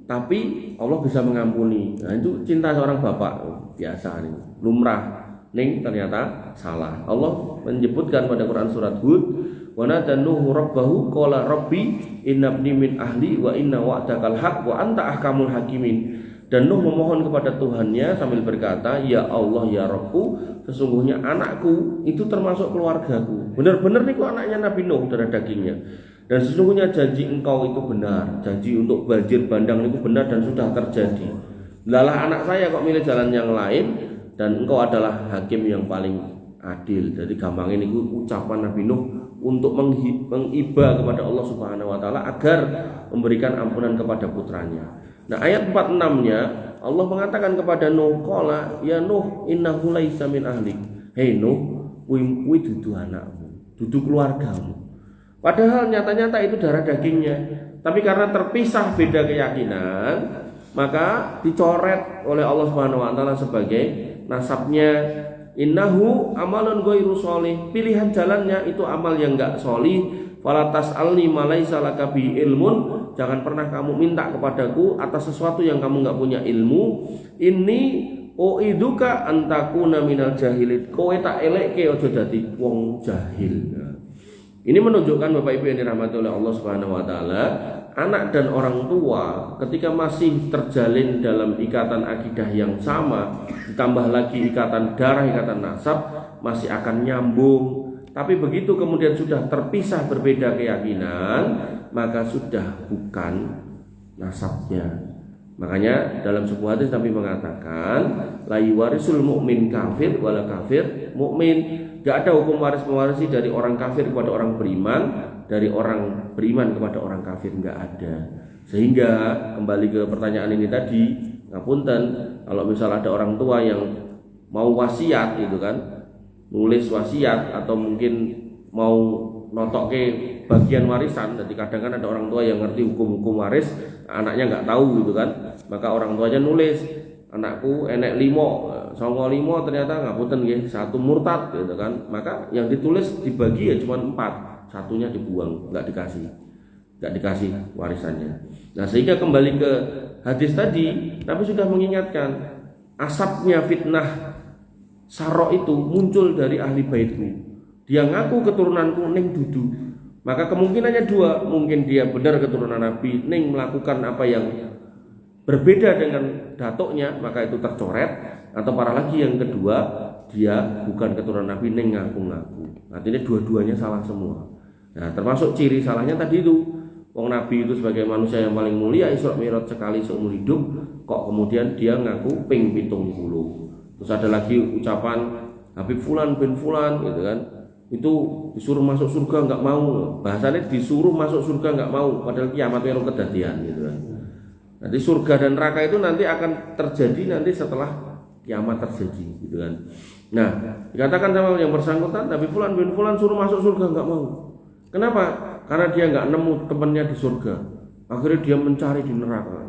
tapi Allah bisa mengampuni. Nah, itu cinta seorang bapak biasa nih, lumrah. Ning ternyata salah. Allah menyebutkan pada Quran surat Hud, wa nadanuhu rabbahu qala rabbi innabni min ahli wa inna wa'dakal haq wa anta ahkamul hakimin. Dan Nuh memohon kepada Tuhannya sambil berkata, ya Allah ya Rabbku, sesungguhnya anakku itu termasuk keluargaku. Benar-benar niku anaknya Nabi Nuh, darah dagingnya. Dan sesungguhnya janji engkau itu benar, janji untuk banjir bandang itu benar dan sudah terjadi. Lalah anak saya kok milih jalan yang lain, dan engkau adalah hakim yang paling adil. Jadi gampang ini ucapan Nabi Nuh untuk mengiba kepada Allah Subhanahu wa taala agar memberikan ampunan kepada putranya. Nah, ayat 46-nya Allah mengatakan kepada Nuh, qala ya Nuh innahu laisa min ahlik. Hei Nuh, kuwi dudu anakmu, dudu keluargamu. Padahal nyata-nyata itu darah dagingnya. Tapi karena terpisah beda keyakinan, maka dicoret oleh Allah Subhanahu wa taala sebagai nasabnya. Innahu amalun ghairu sholih, pilihan jalannya itu amal yang enggak sholih. Fala tas'alni ma laisa laka bi ilmun, jangan pernah kamu minta kepadaku atas sesuatu yang kamu enggak punya ilmu. Ini uiduka antakuna minal jahilin, kowe tak elekke aja dadi wong jahil. Ini menunjukkan Bapak Ibu yang dirahmati oleh Allah Subhanahu wa taala, anak dan orang tua ketika masih terjalin dalam ikatan akidah yang sama, ditambah lagi ikatan darah, ikatan nasab, masih akan nyambung. Tapi begitu kemudian sudah terpisah berbeda keyakinan, maka sudah bukan nasabnya. Makanya dalam sebuah hadis Nabi mengatakan, la yuwarisul mu'min kafir wala kafir mu'min. Gak ada hukum waris mewarisi dari orang kafir kepada orang beriman, dari orang beriman kepada orang kafir, gak ada. Sehingga kembali ke pertanyaan ini tadi, ngapunten, kalau misal ada orang tua yang mau wasiat gitu kan, nulis wasiat atau mungkin mau notokke bagian warisan. Jadi kadang kan ada orang tua yang ngerti hukum-hukum waris, anaknya nggak tahu gitu kan, maka orang tuanya nulis, anakku enek 5, songo 5 ternyata ngapunten nggih, 1 murtad gitu kan, maka yang ditulis dibagi ya cuma 4, satunya dibuang, nggak dikasih warisannya. Nah, sehingga kembali ke hadis tadi, Nabi sudah mengingatkan asapnya fitnah Saro itu muncul dari ahli baitku. Dia ngaku keturunanku ning dudu. Maka kemungkinannya 2, mungkin dia benar keturunan Nabi ning melakukan apa yang berbeda dengan datuknya, maka itu tercoret. Atau parah lagi yang kedua, dia bukan keturunan Nabi ning ngaku-ngaku. Artinya dua-duanya salah semua. Nah, termasuk ciri salahnya tadi itu, wong Nabi itu sebagai manusia yang paling mulia Isra Mi'raj sekali seumur hidup, kok kemudian dia ngaku ping 70. Terus ada lagi ucapan Habib Fulan bin Fulan gitu kan, itu disuruh masuk surga nggak mau, bahasanya disuruh masuk surga nggak mau, padahal kiamat baru kedadian gitu kan. Nanti surga dan neraka itu nanti akan terjadi nanti setelah kiamat terjadi gitu kan. Nah, dikatakan sama yang bersangkutan, Habib Fulan bin Fulan suruh masuk surga nggak mau. Kenapa? Karena dia nggak nemu temannya di surga, akhirnya dia mencari di neraka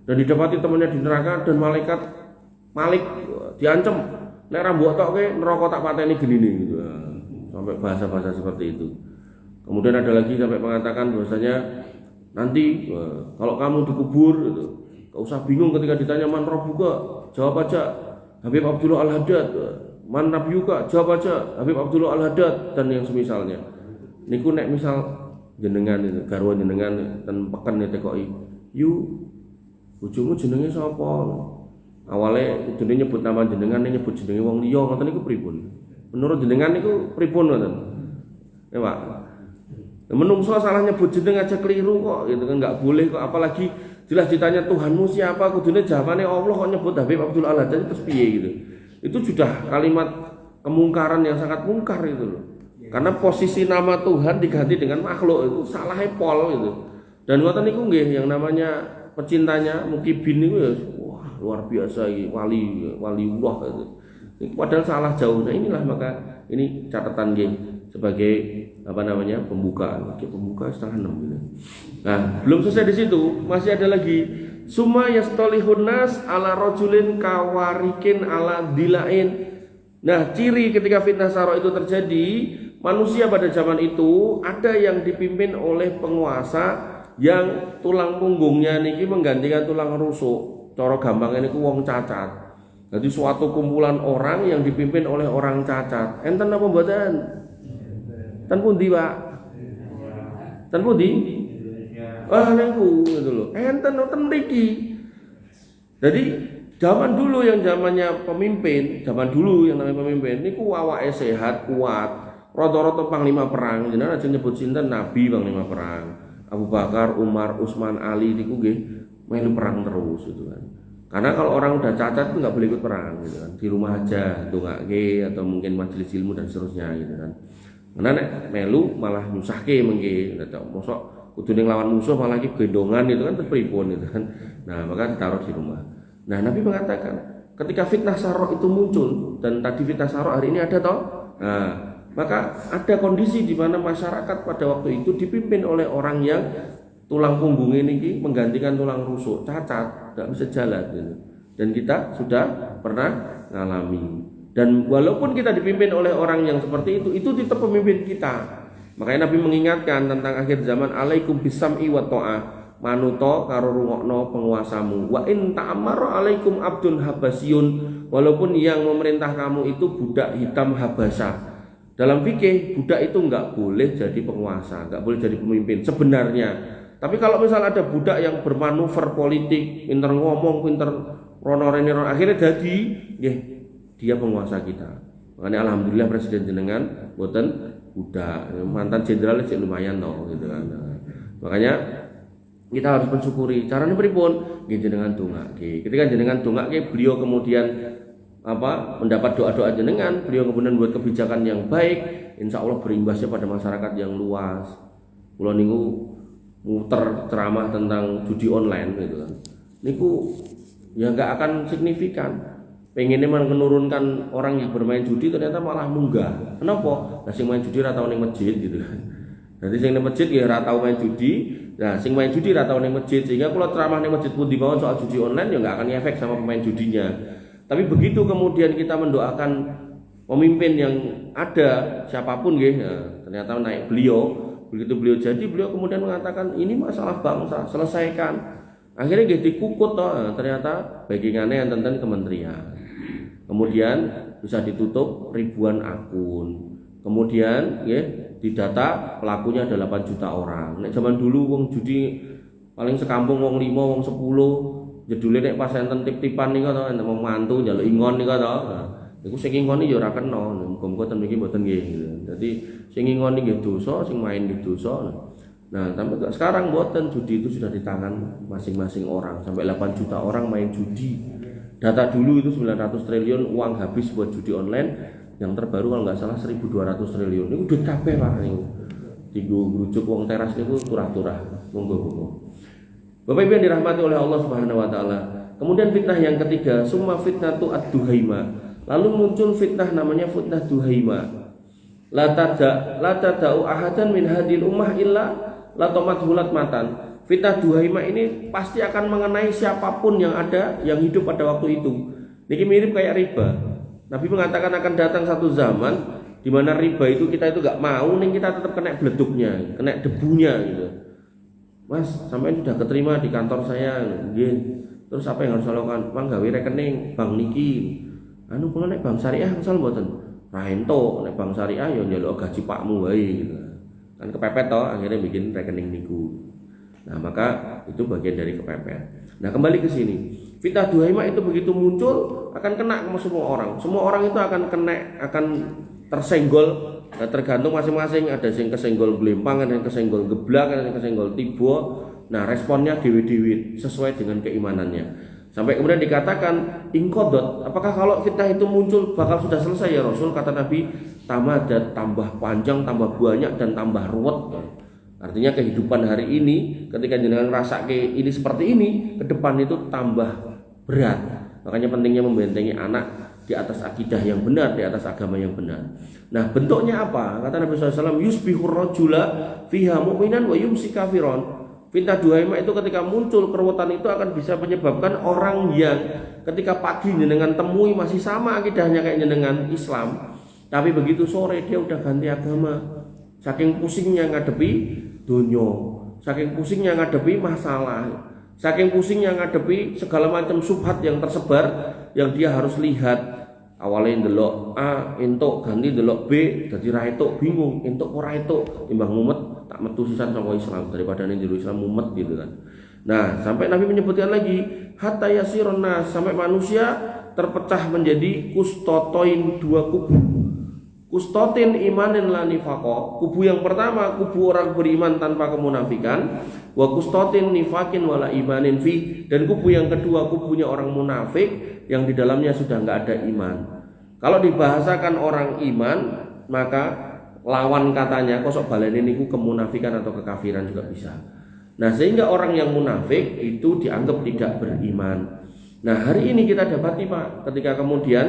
dan didapati temannya di neraka, dan malaikat Malik diancam, nek ra mbok tokke neraka tak pateni genine gitu. Sampai bahasa-bahasa seperti itu. Kemudian ada lagi sampai mengatakan bahwasanya nanti kalau kamu dikubur gitu, gak usah bingung ketika ditanya man rabbuka, jawab aja Habib Abdullah Al-Haddad. Man nabiyuka, jawab aja Habib Abdullah Al-Haddad, dan yang semisalnya. Niku nek misal jenengan itu garwa jenengan ten peken tekoki, "Yu, bojomu jenenge sapa?" Awalnya jenenge nyebut nama jenengan, nyebut jenenge wong liya, ngoten niku pripun? Menurut jenengan niku pripun ngoten? Ya, Pak. Menungso salah nyebut jeneng aja keliru kok, gitu kan, nggak boleh kok, apalagi jelas ditanya Tuhanmu siapa, kudune jawabane Allah, kok nyebut Habib Abdul Al-Haddad, terus piye gitu. Itu sudah kalimat kemungkaran yang sangat mungkar itu loh. Karena posisi nama Tuhan diganti dengan makhluk, itu salahnya pol gitu. Dan ngoten niku nggih yang namanya pecintanya Mukibin niku ya wah luar biasa iki, waliullah gitu. Padahal salah jauh. Nah inilah maka ini catatan nggih sebagai apa namanya pembukaan. Oke, pembuka 5:30 gitu. Nah, belum selesai di situ, masih ada lagi summa yastolihun nas ala rajulin kawarikin ala dilain. Nah, ciri ketika fitnah saro itu terjadi, manusia pada zaman itu ada yang dipimpin oleh penguasa yang tulang punggungnya niki menggantikan tulang rusuk. Cara gampangnya niku wong cacat. Jadi suatu kumpulan orang yang dipimpin oleh orang cacat. Enten apa mboten? Ten pundi, Pak? Ten pundi? Niku gitu loh. Enten mriki. Jadi zaman dulu yang zamannya pemimpin, zaman dulu yang namanya pemimpin niku awake sehat, kuat. Rata-rata panglima perang, jenengan aja nyebut sinten Nabi panglima perang. Abu Bakar, Umar, Utsman, Ali niku nggih melu perang terus gitu kan. Karena kalau orang udah cacat itu nggak boleh ikut perang gitu kan. Di rumah aja ndongake atau mungkin majelis ilmu dan seterusnya gitu kan. Karena nek melu malah nyusahke mengke, mosok kudu ning lawan musuh malah iki gendongan itu kan terus pripun gitu kan. Nah, maka ditaruh di rumah. Nah, Nabi mengatakan ketika fitnah sarok itu muncul, dan tadi fitnah sarok hari ini ada toh. Nah, maka ada kondisi di mana masyarakat pada waktu itu dipimpin oleh orang yang tulang punggungnya ini menggantikan tulang rusuk, cacat, nggak bisa jalan gitu. Dan kita sudah pernah ngalami. Dan walaupun kita dipimpin oleh orang yang seperti itu tetap pemimpin kita. Makanya Nabi mengingatkan tentang akhir zaman, alaikum bisam'i wa ta'ah, manuto karo rungokno penguasamu. Wa in ta'ammaru alaikum abdun habasyun, walaupun yang memerintah kamu itu budak hitam Habasah. Dalam fikih budak itu nggak boleh jadi penguasa, nggak boleh jadi pemimpin sebenarnya. Tapi kalau misal ada budak yang bermanuver politik, pinter ngomong, pinter rono-rene, akhirnya jadi dia penguasa kita. Makanya alhamdulillah presiden jenengan boten budak, mantan jenderal sih lumayan loh gitu kan. Makanya kita harus mensyukuri. Caranya pripun? Nggih jenengan dongake. Ketika jenengan dongake, beliau kemudian mendapat doa-doa jenengan, beliau kemudian buat kebijakan yang baik, insya Allah berimbasnya pada masyarakat yang luas. Kula niku muter ceramah tentang judi online gitu kan. Niku ya nggak akan signifikan. Pengennya menurunkan orang yang bermain judi ternyata malah munggah. Kenapa? Nah, sing main judi ra tau ning masjid gitu kan. Jadi sing ning masjid ya ra tau main judi. Nah, sing main judi ra tau ning masjid, sehingga kalau ceramah ning masjid pun dibawa soal judi online ya nggak akan efek sama pemain judinya. Tapi begitu kemudian kita mendoakan pemimpin yang ada siapapun nggih, ternyata naik beliau. Begitu beliau jadi, beliau kemudian mengatakan ini masalah bangsa, selesaikan. Akhirnya dia dikukut toh, ternyata backingannya yang tentang kementerian. Kemudian bisa ditutup ribuan akun. Kemudian didata pelakunya ada 8 juta orang. Nek zaman dulu wong judi paling sekampung wong 5, wong 10. Jedule nek pas enten tip-tipan niku to, enten wong mantu njaluk ingon niku to. Iku sing ngingoni ya ora kena, muga-muga ten mriki mboten nggih gitu. Dadi sing ngingoni nggih dosa, sing main nggih dosa. Nah, sampai sekarang mboten judi itu sudah di tangan masing-masing orang. Sampai 8 juta orang main judi. Data dulu itu 900 triliun uang habis buat judi online. Yang terbaru kalau nggak salah 1.200 triliun. Ini udah kabeh Pak niku. Digo ngrujuk wong teras niku turah-turah. Monggo. Bapak Ibu yang dirahmati oleh Allah Subhanahu wa taala. Kemudian fitnah yang ketiga, summa fitnatu ad-duhaima. Lalu muncul fitnah namanya fitnah duhaima. La tada'u ahadan min hadil ummah illa latomat hulat matan. Fitnah duhaima ini pasti akan mengenai siapapun yang ada yang hidup pada waktu itu. Ini mirip kayak riba. Nabi mengatakan akan datang satu zaman di mana riba itu kita itu gak mau nih, kita tetap kena beleduknya, kena debunya gitu. Mas, sampai sudah keterima di kantor saya, terus apa yang harus saya lakukan? Bang gawe rekening bank niki. Anu kula nek bank syariah misal mboten. Ra ento nek bank syariah ya njaluk gaji pakmu wae gitu. Kan kepepet toh akhirnya bikin rekening niku. Nah, maka itu bagian dari kepepet. Nah, kembali ke sini. Fitnah duhaima itu begitu muncul akan kena sama semua orang. Semua orang itu akan kena, akan tersenggol. Nah, tergantung masing-masing, ada yang kesenggol glempang, ada yang kesenggol geblak, ada yang kesenggol tiba. Nah, responnya dewi-dewi sesuai dengan keimanannya. Sampai kemudian dikatakan ingkodot, apakah kalau fitnah itu muncul bakal sudah selesai ya Rasul? Kata Nabi, tamadat, tambah panjang, tambah banyak dan tambah ruwet. Artinya kehidupan hari ini ketika jenengan rasa ini seperti ini, ke depan itu tambah berat. Makanya pentingnya membentengi anak di atas akidah yang benar, di atas agama yang benar. Nah, bentuknya apa? Kata Nabi SAW, yusbihur rajula fiha mu'minan wa yumsi kafiron. Fitnah duhaima itu ketika muncul keruwetan itu akan bisa menyebabkan orang yang ketika pagi jenengan temui masih sama akidahnya kayak jenengan Islam, tapi begitu sore dia udah ganti agama. Saking pusingnya ngadepi dunya, saking pusingnya ngadepi masalah, saking pusingnya ngadepi segala macam subhat yang tersebar yang dia harus lihat. Awalnya ndelok A entuk ganti ndelok B dadi ra entuk bingung entuk ora entuk timbang mumet tak metu sisan sama Islam daripada ning jero Islam mumet gitu kan. Nah, sampai Nabi menyebutkan lagi hatta yasirun nas, sampai manusia terpecah menjadi kustotoin, dua kubu. Kustotin imanin la nifaqo, kubu yang pertama kubu orang beriman tanpa kemunafikan, wa kustotin nifakin wala imanin fi, dan kubu yang kedua kubunya orang munafik yang di dalamnya sudah nggak ada iman. Kalau dibahasakan orang iman, maka lawan katanya kosok baleni niku kemunafikan atau kekafiran juga bisa. Nah, sehingga orang yang munafik itu dianggap tidak beriman. Nah, hari ini kita dapati Pak, ketika kemudian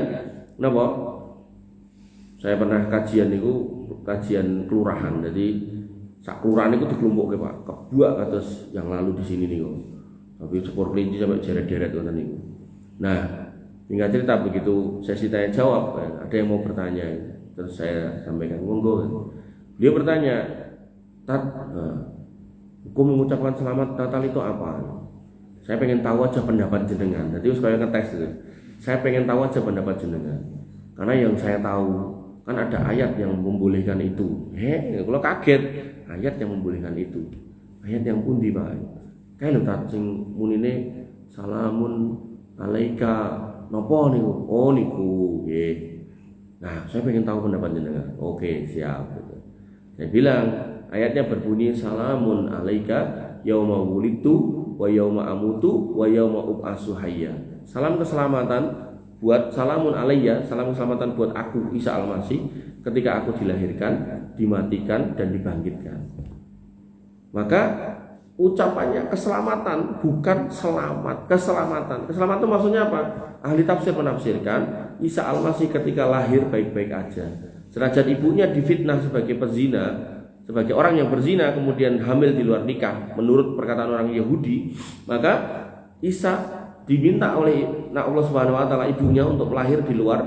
napa? Saya pernah kajian niku, kajian kelurahan. Jadi sak kelurahan itu dikelumpukke Pak, kebuak atas yang lalu di sini niku. Tapi sepur kelinci sampai deret-deret ngoten niku. Nah, hingga cerita begitu sesi tanya jawab, ada yang mau bertanya, terus saya sampaikan monggo. Dia bertanya, "Tat, hukum mengucapkan selamat Natal itu apa?" Saya pengen tahu aja pendapat jenengan. Jadi supaya ngetes itu. Saya pengen tahu aja pendapat jenengan. Karena yang saya tahu kan ada ayat yang membolehkan itu. Kalau kaget, ayat yang membolehkan itu. Ayat yang pundi Pak? Kayak lho tat sing munine salamun alaika nopo niku. Oh niku nggih. Nah, saya pengen tahu pendapat jenengan. Oke, siap gitu. Saya bilang ayatnya berbunyi salamun alaika yauma wulidtu wa yauma amutu wa yauma ub'atsu hayya. Salam keselamatan buat salamun alayya, salam keselamatan buat aku Isa Al-Masih ketika aku dilahirkan, dimatikan dan dibangkitkan. Maka ucapannya keselamatan, bukan selamat, keselamatan. Keselamatan itu maksudnya apa? Ahli tafsir menafsirkan Isa Al-Masih ketika lahir baik-baik aja. Derajat ibunya difitnah sebagai pezina, sebagai orang yang berzina kemudian hamil di luar nikah menurut perkataan orang Yahudi, maka Isa diminta oleh Allah Subhanahu wa taala ibunya untuk lahir di luar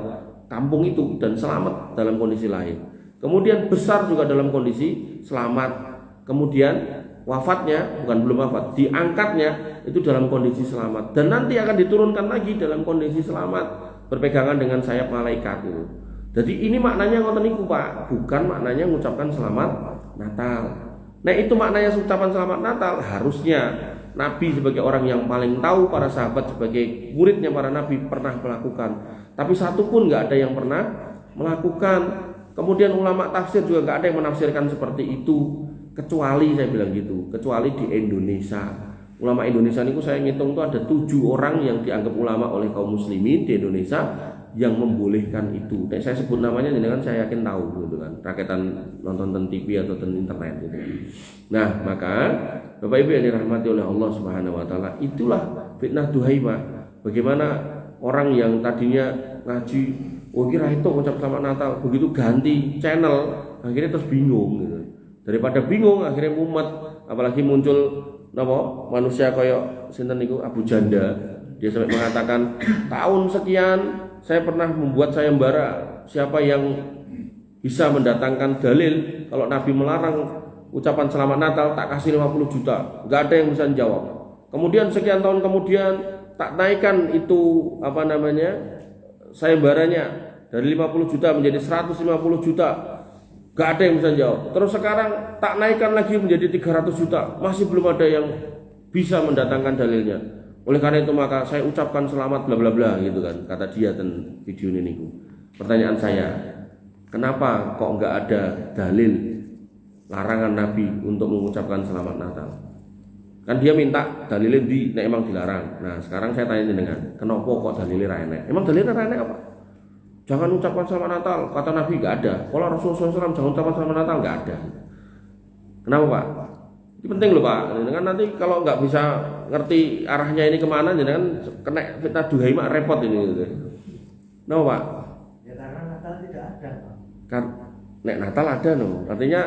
kampung itu dan selamat dalam kondisi lahir. Kemudian besar juga dalam kondisi selamat. Kemudian wafatnya belum wafat, diangkatnya itu dalam kondisi selamat dan nanti akan diturunkan lagi dalam kondisi selamat berpegangan dengan sayap malaikat itu. Jadi ini maknanya ngoten niku Pak, bukan maknanya mengucapkan selamat Natal. Nah, itu maknanya ucapan selamat Natal harusnya Nabi sebagai orang yang paling tahu, para sahabat sebagai muridnya para Nabi pernah melakukan, tapi satu pun nggak ada yang pernah melakukan. Kemudian ulama tafsir juga nggak ada yang menafsirkan seperti itu, kecuali saya bilang gitu, kecuali di Indonesia. Ulama Indonesia ini saya ngitung tuh ada 7 orang yang dianggap ulama oleh kaum muslimin di Indonesia yang membolehkan itu. Dan saya sebut namanya dengan saya yakin tahu gitu kan, rakyatan nonton TV atau internet gitu. Nah, maka Bapak Ibu yang dirahmati oleh Allah Subhanahu wa taala, itulah fitnah Duhaimah. Bagaimana orang yang tadinya ngaji, kira itu ucap selamat Natal, begitu ganti channel akhirnya terus bingung gitu. Daripada bingung akhirnya mumet, apalagi muncul manusia koyok sinten niku Abu Janda. Dia sampai mengatakan tahun sekian saya pernah membuat sayembara, siapa yang bisa mendatangkan dalil kalau Nabi melarang ucapan selamat Natal tak kasih 50 juta. Gak ada yang bisa jawab. Kemudian sekian tahun kemudian tak naikkan itu sayembaranya dari 50 juta menjadi 150 juta. Gak ada yang bisa jawab. Terus sekarang tak naikkan lagi menjadi 300 juta. Masih belum ada yang bisa mendatangkan dalilnya. Oleh karena itu maka saya ucapkan selamat bla bla bla gitu kan, kata dia dan video ini niku. Pertanyaan saya, kenapa kok nggak ada dalil larangan Nabi untuk mengucapkan selamat Natal? Kan dia minta dalilnya emang dilarang. Nah sekarang saya tanya dengan, kenapa kok dalilnya ra enek? Emang dalilnya ra enek apa? Jangan ucapkan selamat Natal, kata Nabi nggak ada. Kalau Rasulullah SAW jangan ucapkan selamat Natal, nggak ada. Kenapa Pak? Ini penting loh Pak. Ini kan nanti kalau nggak bisa ngerti arahnya ini kemana, jadi kan kena fitnah Duhaimah repot ini. Gitu. Kenapa Pak? Ya karena Natal tidak ada Pak. Kan Natal ada no. Artinya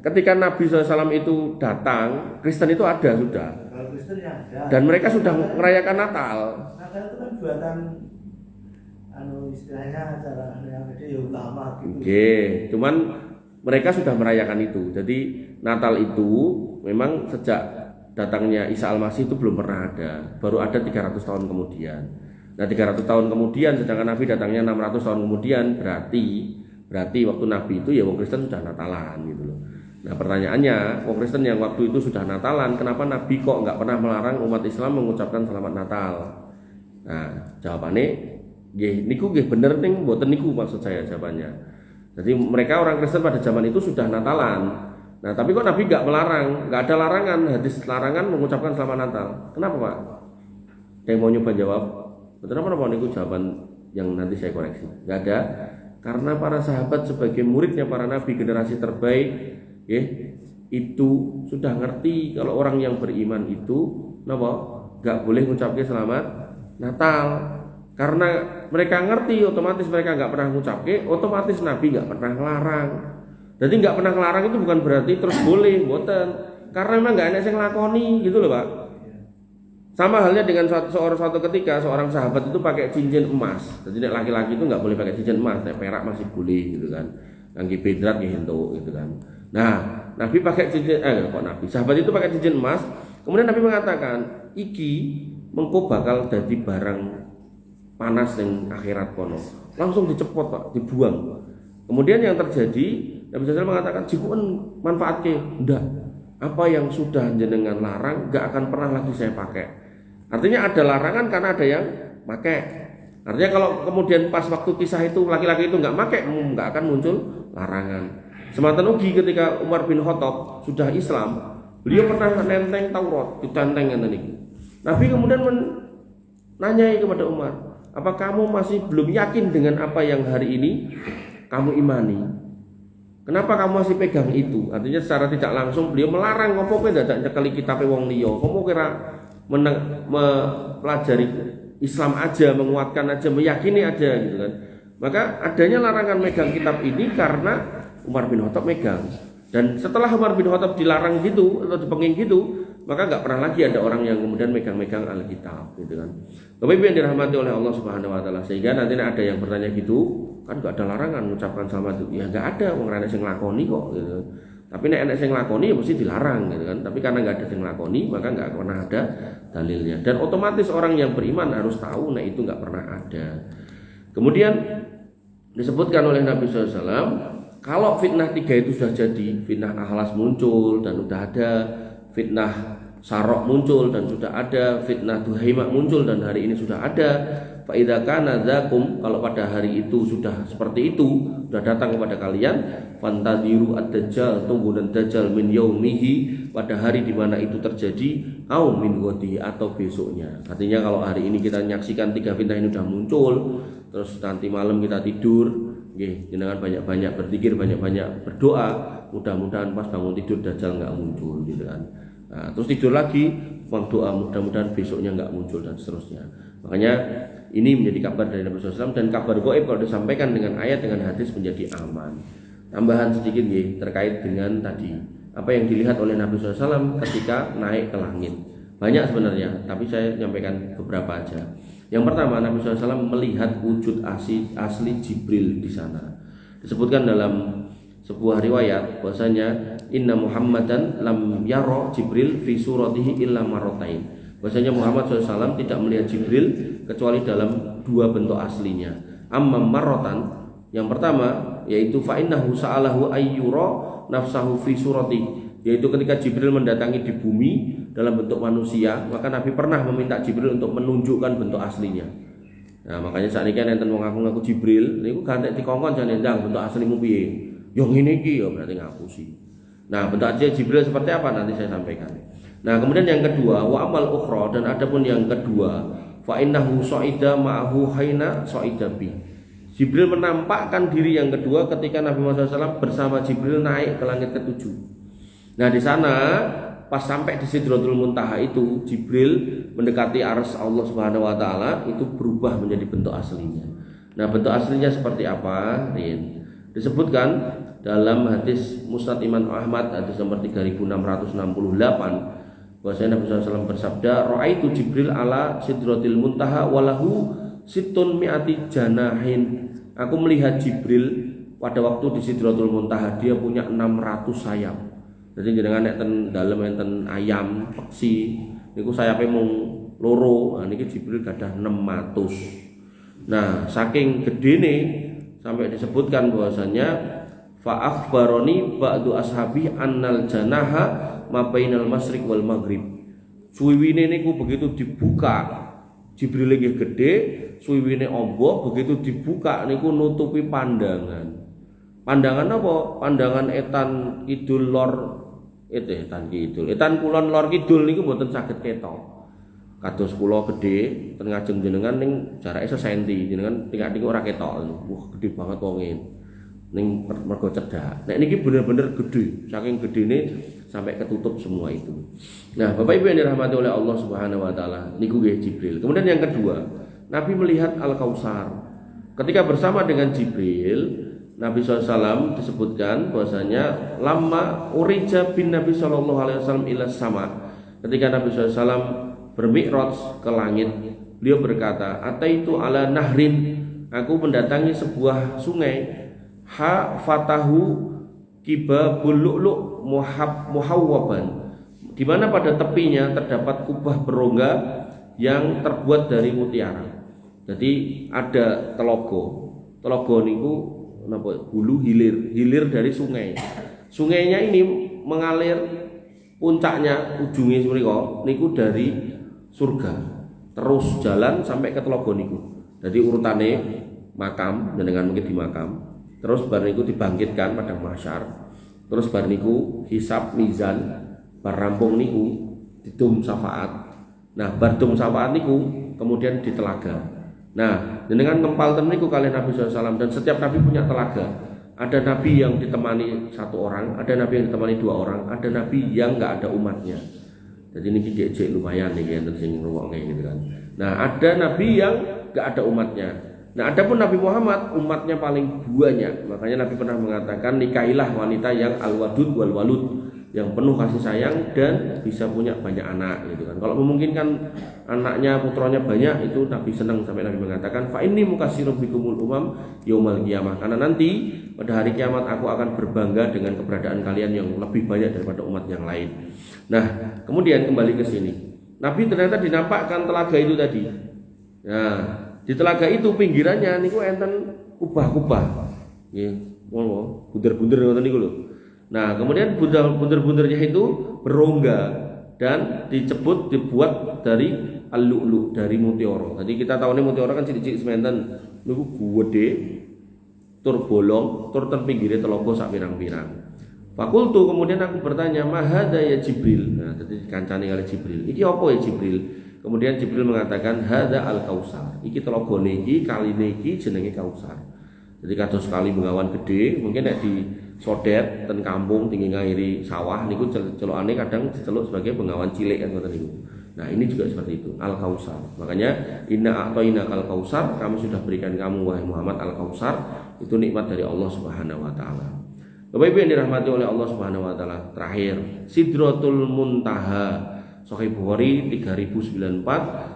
ketika Nabi SAW itu datang, Kristen itu ada sudah. Kalau Kristen ya ada. Dan mereka sudah merayakan Natal. Natal itu kan buatan istilahnya acara yang utama gitu. Oke, cuman mereka sudah merayakan itu. Jadi Natal itu memang sejak datangnya Isa Al-Masih itu belum pernah ada. Baru ada 300 tahun kemudian. Nah 300 tahun kemudian, sedangkan Nabi datangnya 600 tahun kemudian, berarti waktu Nabi itu ya wong Kristen sudah Natalan gitu loh. Nah pertanyaannya, wong Kristen yang waktu itu sudah Natalan, kenapa Nabi kok nggak pernah melarang umat Islam mengucapkan selamat Natal? Nah jawabannya niku nggih bener ning mboten niku maksud saya jawabannya. Jadi mereka orang Kristen pada zaman itu sudah Natalan. Nah, tapi kok Nabi nggak melarang, nggak ada larangan, hadis larangan mengucapkan selamat Natal. Kenapa Pak? Yang mau nyoba jawab? Betul apa niku jawaban yang nanti saya koreksi? Nggak ada. Karena para sahabat sebagai muridnya para Nabi generasi terbaik, itu sudah ngerti kalau orang yang beriman itu, nggak boleh mengucapkan selamat Natal. Karena mereka ngerti, otomatis mereka nggak pernah ngucapke, otomatis Nabi nggak pernah ngelarang. Jadi nggak pernah ngelarang itu bukan berarti terus boleh, mboten. Karena memang nggak ada yang ngelakoni, gitu loh Pak. Sama halnya dengan suatu ketika seorang sahabat itu pakai cincin emas. Jadi laki-laki itu nggak boleh pakai cincin emas, perak masih boleh, gitu kan. Ngangge bedrat gitu kan. Nah, Nabi pakai cincin, sahabat itu pakai cincin emas. Kemudian Nabi mengatakan, iki mengko bakal jadi barang panas yang akhirat kono, langsung dicepot Pak, dibuang. Kemudian yang terjadi, Nabi SAW mengatakan jikuan manfaatnya, enggak. Apa yang sudah jenengan larang, enggak akan pernah lagi saya pakai. Artinya ada larangan karena ada yang pakai. Artinya kalau kemudian pas waktu kisah itu laki-laki itu enggak pakai, enggak akan muncul larangan. Semantan ugi ketika Umar bin Khattab sudah Islam, beliau pernah nenteng Taurat, ditenteng ngene niki. Nabi kemudian nanyai kepada Umar, apa kamu masih belum yakin dengan apa yang hari ini kamu imani? Kenapa kamu masih pegang itu? Artinya secara tidak langsung beliau melarang ngopo kowe dadak nyekeli kitabe wong liya. Kamu kira mempelajari Islam aja, menguatkan aja, meyakini aja gitu kan. Maka adanya larangan megang kitab ini karena Umar bin Khattab megang. Dan setelah Umar bin Khattab dilarang gitu atau dipenging gitu, maka nggak pernah lagi ada orang yang kemudian megang-megang Alkitab gitu kan. Bapak Ibu yang dirahmati oleh Allah Subhanahu wa taala, sehingga nanti ada yang bertanya gitu, kan nggak ada larangan mengucapkan selamat itu. Ya nggak ada, wong ana sing nglakoni kok gitu. Tapi nek ana sing nglakoni ya mesti dilarang gitu kan. Tapi karena nggak ada sing nglakoni, maka nggak pernah ada dalilnya. Dan otomatis orang yang beriman harus tahu nek itu nggak pernah ada. Kemudian disebutkan oleh Nabi SAW, kalau fitnah 3 itu sudah jadi, fitnah akhlas muncul dan udah ada fitnah Sarok muncul dan sudah ada, fitnah Duhaimah muncul dan hari ini sudah ada. Fa idza kana dzakum, kalau pada hari itu sudah seperti itu, sudah datang kepada kalian, fantadiru ad-dajjal, tunggu dan dajjal min yaumihi, pada hari di mana itu terjadi, au min ghadi, atau besoknya. Artinya kalau hari ini kita menyaksikan 3 fitnah ini sudah muncul, terus nanti malam kita tidur, nggih, jenengan banyak-banyak berzikir, banyak-banyak berdoa, mudah-mudahan pas bangun tidur dajjal enggak muncul gitu kan. Nah, terus tidur lagi, doa mudah-mudahan besoknya enggak muncul dan seterusnya. Makanya ini menjadi kabar dari Nabi SAW, dan kabar gaib kalau disampaikan dengan ayat dengan hadis menjadi aman. Tambahan sedikit ya, terkait dengan tadi apa yang dilihat oleh Nabi SAW ketika naik ke langit. Banyak sebenarnya, tapi saya menyampaikan beberapa aja. Yang pertama, Nabi SAW melihat wujud asli Jibril di sana. Disebutkan dalam sebuah riwayat bahwasanya inna Muhammadan lam yara Jibril fi suratihi illa marratain. Bahwasanya Muhammad SAW tidak melihat Jibril kecuali dalam 2 bentuk aslinya. Amma marratan, yang pertama yaitu fa innahu sa'alahu ayyura nafsahu fi surati, yaitu ketika Jibril mendatangi di bumi dalam bentuk manusia, maka Nabi pernah meminta Jibril untuk menunjukkan bentuk aslinya. Nah, makanya saat ini kan enten wong ngaku Jibril niku gantek dikongkon jane ndang bentuk aslimu piye. Yo ngene iki ya berarti ngapusi. Nah, bentuk asli Jibril seperti apa nanti saya sampaikan. Nah, kemudian yang kedua, wa amal ukhra, dan adapun yang kedua, fa innahu sa'ida ma'ahu haina sa'ida bi. Jibril menampakkan diri yang kedua ketika Nabi Muhammad SAW bersama Jibril naik ke langit ke-7. Nah, di sana pas sampai di Sidratul Muntaha itu, Jibril mendekati arsy Allah Subhanahu wa taala, itu berubah menjadi bentuk aslinya. Nah, bentuk aslinya seperti apa? Disebutkan dalam hadis Musnad Imam Ahmad, hadis nomor 3668, bahwasanya Nabi SAW bersabda, "Ra'aitu Jibril ala Sidratil Muntaha walahu sittun mi'ati janahin." Aku melihat Jibril pada waktu di Sidratul Muntaha, dia punya 600 sayap. Jadi jenengan nek ten dalem enten ayam, peksi, niku sayape mung loro. Nah, niki Jibril gadah 600. Nah, saking gedene sampai disebutkan bahwasanya fa akhbaroni ba'du ashabi annal janaha ma bainal masyriq wal maghrib. Suwiwine niku begitu dibuka, Jibril nggih gedhe, suwiwine amba begitu dibuka niku nutupi pandangan. Pandangan apa? Pandangan etan kidul lor, etan kidul. Etan kulon lor kidul niku mboten saged ketok. Kados kula gedhe ten ngajeng jenengan ning jarake sesenti, jenengan tingkat-tingkat ora ketok. Wah, gedhe banget wonge. Ning mergo cedhak. Nek niki bener-bener gedhe, saking gedene sampai ketutup semua itu. Nah, Bapak Ibu yang dirahmati oleh Allah Subhanahu wa taala, niku nggih Jibril. Kemudian yang kedua, Nabi melihat Al-Kautsar. Ketika bersama dengan Jibril, Nabi SAW disebutkan bahwasanya lama urija bin Nabi SAW ila sama. Ketika Nabi SAW bermi'raj ke langit, beliau berkata, "Ataitu ala nahrin." Aku mendatangi sebuah sungai, ha fatahu kibabul lu'lu' muhawwaban, di mana pada tepinya terdapat kubah berongga yang terbuat dari mutiara. Jadi ada telogo. Telogo niku napa hulu hilir dari sungai. Sungainya ini mengalir, puncaknya ujungnya mriko niku dari surga, terus jalan sampai ke telogo niku. Jadi urutane makam dengan mungkin di makam, terus bar niku dibangkitkan pada mahsyar, terus bar niku hisab mizan, bar rampung niku didum syafaat. Nah, bar dum syafaat niku kemudian di telaga. Nah, dengan ngempal ten niku kali Nabi SAW, dan setiap nabi punya telaga. Ada nabi yang ditemani 1 orang, ada nabi yang ditemani 2 orang, ada nabi yang enggak ada umatnya. Jadi ini cek lumayan nih yang sing ngrungokne gitu kan. Nah, ada nabi yang enggak ada umatnya. Nah, adapun Nabi Muhammad umatnya paling banyak. Makanya Nabi pernah mengatakan, nikahilah wanita yang al-wadud wal walud, yang penuh kasih sayang dan bisa punya banyak anak gitu kan. Kalau memungkinkan anaknya, putranya banyak, itu Nabi senang, sampai Nabi mengatakan, fa inni mukatsirun bikumul umam yaumal qiyamah. Karena nanti pada hari kiamat aku akan berbangga dengan keberadaan kalian yang lebih banyak daripada umat yang lain. Nah, kemudian kembali ke sini. Nabi ternyata dinampakkan telaga itu tadi. Nah, di telaga itu pinggirannya niku enten kubah-kubah. Nggih, bunder-bunder ngoten niku lho. Nah, kemudian bunder-bundernya itu berongga. dan dibuat dari al-lu'lu, dari mutiara. Jadi kita tahu nih mutiara kan cilik-cilik sementen niku gede tur bolong tur ten pinggire telaga sak pirang-pirang. Fakultu, kemudian aku bertanya, mahada ya Jibril. Nah, jadi kancane kali Jibril. Iki apa ya Jibril? Kemudian Jibril mengatakan, hada al-kausar. Iki telagane iki kaline iki jenenge Kausar. Jadi kados kali Bengawan gede, mungkin nek di Sodet ten kampung tinggi ngairi sawah niku celokane kadang diceluk sebagai Bengawan cilik kan ngoten niku. Nah, ini juga seperti itu, al-kausar. Makanya inna a'tayna al-kausar, kami sudah berikan kamu wahai Muhammad al-kausar, itu nikmat dari Allah Subhanahu wa taala. Bapak Ibu yang dirahmati oleh Allah Subhanahu wa taala, terakhir Sidratul Muntaha. Sahih Bukhari 3094,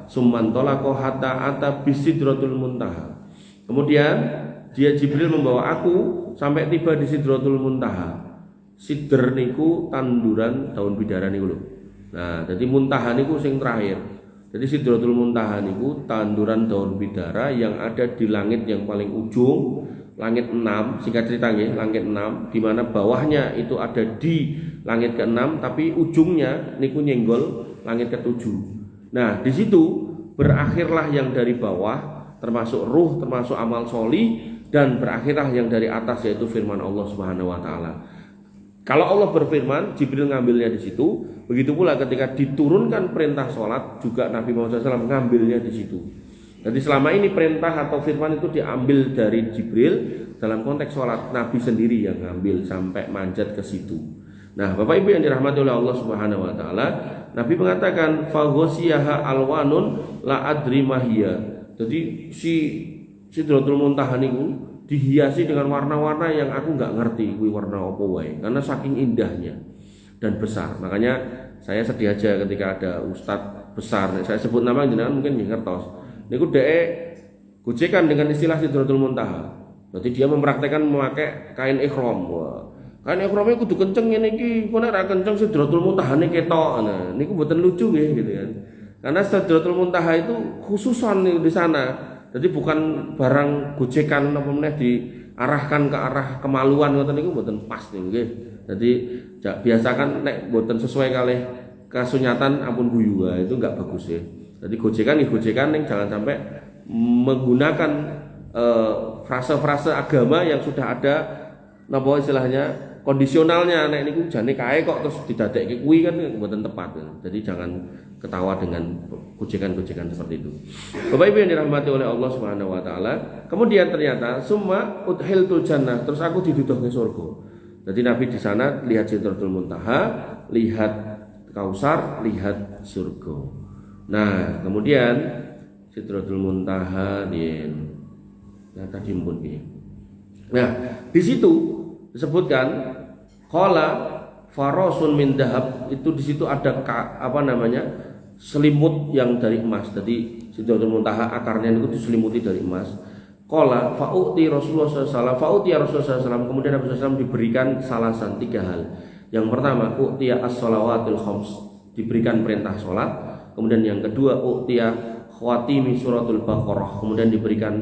summan talaqo hatta ata bisidratul muntaha. Kemudian dia Jibril membawa aku sampai tiba di Sidratul Muntaha. Sidr niku tanduran daun bidara niku lho. Nah, jadi muntaha niku sing terakhir. Jadi Sidratul Muntaha niku tanduran daun bidara yang ada di langit yang paling ujung, langit 6, singkat cerita nggih, langit 6, di mana bawahnya itu ada di langit ke-6 tapi ujungnya niku nyenggol langit ke-7. Nah, di situ berakhirlah yang dari bawah termasuk ruh, termasuk amal soli, dan berakhirlah yang dari atas yaitu firman Allah Subhanahu wa taala. Kalau Allah berfirman, Jibril ngambilnya di situ. Begitu pula ketika diturunkan perintah sholat, juga Nabi Muhammad SAW ngambilnya di situ. Jadi selama ini perintah atau firman itu diambil dari Jibril, dalam konteks sholat Nabi sendiri yang ngambil sampai manjat ke situ. Nah, Bapak Ibu yang dirahmati oleh Allah Subhanahu wa taala, Nabi mengatakan faghosiyaha alwanun la adri mahia. Jadi si Sidratul Muntaha niku dihiasi dengan warna-warna yang aku nggak ngerti kuwi warna apa wae, karena saking indahnya dan besar. Makanya saya sedih aja ketika ada ustadz besar, saya sebut nama jenengan mungkin ngertos. Niku dhek gojekan dengan istilah Sidratul Muntaha. Berarti dia mempraktekkan memakai kain ihram. Wah, kain ihramnya kudu kenceng ngene iki, kok nek ra kenceng Sidratul Muntahane ketok. Nah, niku mboten lucu nggih gitu kan. Karena Sidratul Muntaha itu khususan di sana. Jadi bukan barang gojekan apa meneh diarahkan ke arah kemaluan ngoten niku mboten pas nggih. Jadi biasakan nek mboten sesuai kalih kasunyatan ampun guyu, itu enggak bagus ya. Jadi gojekan ning jangan sampai menggunakan frase-frase agama yang sudah ada napa istilahnya kondisionalnya. Nek niku jane kae kok terus didadekke kuwi kan mboten tepat. Jadi jangan ketawa dengan gojekan-gojekan seperti itu. Bapak Ibu yang dirahmati oleh Allah Subhanahu wa taala, kemudian ternyata summa udhiltul jannah, terus aku diduduhke surga. Jadi Nabi di sana lihat Sidratul Muntaha, lihat Kausar, lihat surga. Nah, kemudian Sidratul Muntaha yang tadi pun ini. Nah, di situ disebutkan qala farasun min dahab, itu di situ ada selimut yang dari emas. Jadi Sidratul Muntaha akarnya itu diselimuti dari emas. Qala fa'uti Rasulullah SAW, kemudian Nabi SAW diberikan salasan 3 hal. Yang pertama, u'tiya as-shalawatul khams, diberikan perintah salat. Kemudian yang kedua, u'tiya khawatimi suratul Baqarah, kemudian diberikan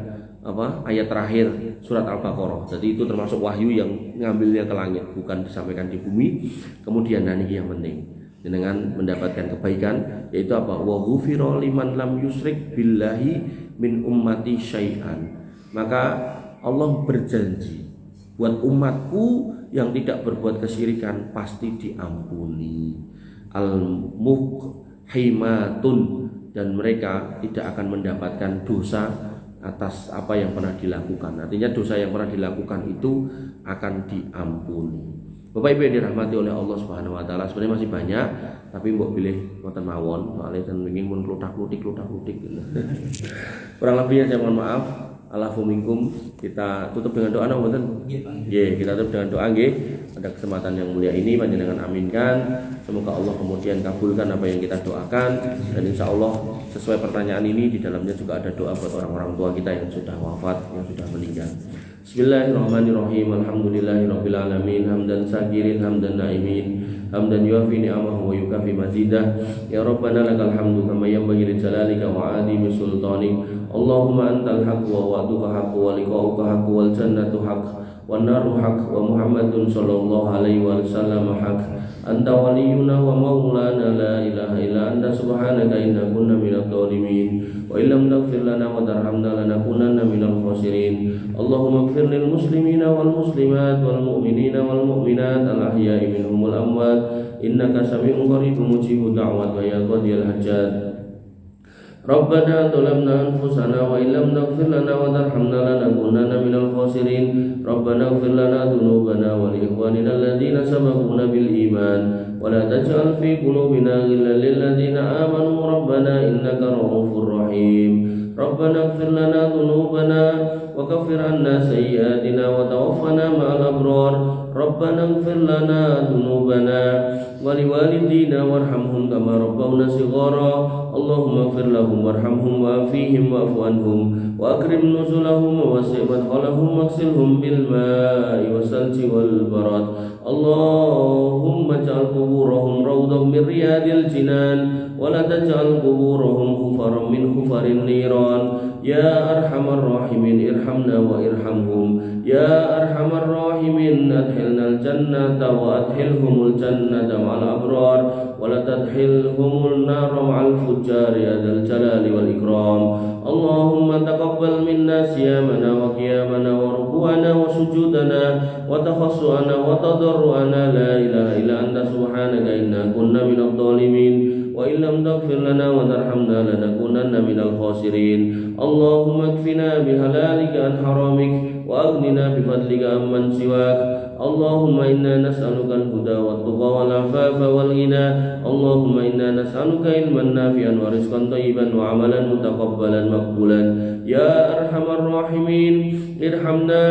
ayat terakhir surat Al-Baqarah. Jadi itu termasuk wahyu yang ngambilnya ke langit, bukan disampaikan di bumi. Kemudian ini yang penting, dengan mendapatkan kebaikan, yaitu apa? Wa ghufira liman lam yusrik billahi min ummati syai'an. Maka Allah berjanji buat umatku yang tidak berbuat kesyirikan pasti diampuni. Al-muqhimatun, dan mereka tidak akan mendapatkan dosa atas apa yang pernah dilakukan. Artinya dosa yang pernah dilakukan itu akan diampuni. Bapak Ibu yang dirahmati oleh Allah Subhanahu wa taala, sebenarnya masih banyak, tapi mbok pilih wonten mawon, soalnya kan wingi mun kluthak-kluthik. Kurang lebihnya saya mohon maaf. Alafu minkum. Kita tutup dengan doa mboten? Nggih, kita tutup dengan doa nggih. Pada kesempatan yang mulia ini panjenengan aminkan. Semoga Allah kemudian kabulkan apa yang kita doakan, dan insya Allah sesuai pertanyaan ini di dalamnya juga ada doa buat orang-orang tua kita yang sudah wafat, yang sudah meninggal. Bismillahirrahmanirrahim. Alhamdulillahirabbil alamin, hamdan sakirin, hamdan naimin, hamdan yuafi ni'amahu wa yukafi mazidah. Ya Rabbana lakal hamdu kama yanbaghi li jalalika wa 'azimi sultanik. Allahumma antal haq wa wa'duka haq wa liqa'uka haq wal jannatu haq wan naru haq wa Muhammadun sallallahu alaihi wasallam haq. Anta waliyuna wa maulana la ilaha illa anta subhanaka inna kunna minadh dhalimin wa illam taghfir lana wa tarhamna lanakunanna minal khasirin. Allahumma ighfir lil muslimina wal muslimat wal mu'minina wal mu'minat al ahya'i minhum wal amwat innaka sami'un qaribun mujibud da'wat wa ya qadiyal hajat. Rabbana zalamna anfusana wa illam taghfir lana wa tarhamna lanakunanna minal khasirin. Rabbana ighfir lana dhunubana wa li ikhwanina alladhina sabaquna bil iman wa la taj'al fi qulubina ghillan lil ladzina amanu rabbana innaka ra'ufur rahim. Rabbana ighfir lana dhunubana wa kaffir 'anna sayyi'atina wa tawaffana ma'al abrar. Rabbana ighfir lana dhunubana wa liwalidina warhamhum kama rabbawna shighara. Allahumma ighfir lahum warhamhum wa'afihim wa'fu anhum wa akrim nuzulahum wa wasi' madkhalahum waghsilhum bil ma'i wasalji wal barad. Allahumma ij'al quburahum rawdan min riyadil jinan wa la taj'al quburahum khufaran min khufarin niran. Ya arhamar rahimin irhamna wa irhamhum. Ya arhamar rahimin adkhilnal jannata wa adkhilhumul jannata ma'al abrar wa la tadkhilhumul nara ma'al fujjar ya dzal jalali wal ikram. Allahumma taqabbal minna siyamana wa qiyamana wa ruku'ana wa sujudana wa tafassu'ana wa tadarru'ana. La ilaha illa anta subhanaka inna kunna minadh dhalimin wa illam taghfir lana wa tarhamna lanakunanna minal khasirin. Allahumma kfina bihalalika an haramik wa aghnina bifadlika amman siwak. Allahumma inna nas'aluka al-huda wa tuqa wal afafa wal ghina. Allahumma inna nas'aluka ilman nafi'an wa rizqan thayyiban wa amalan mutaqabbalan maqbulan. Ya arhamar rahimin irhamna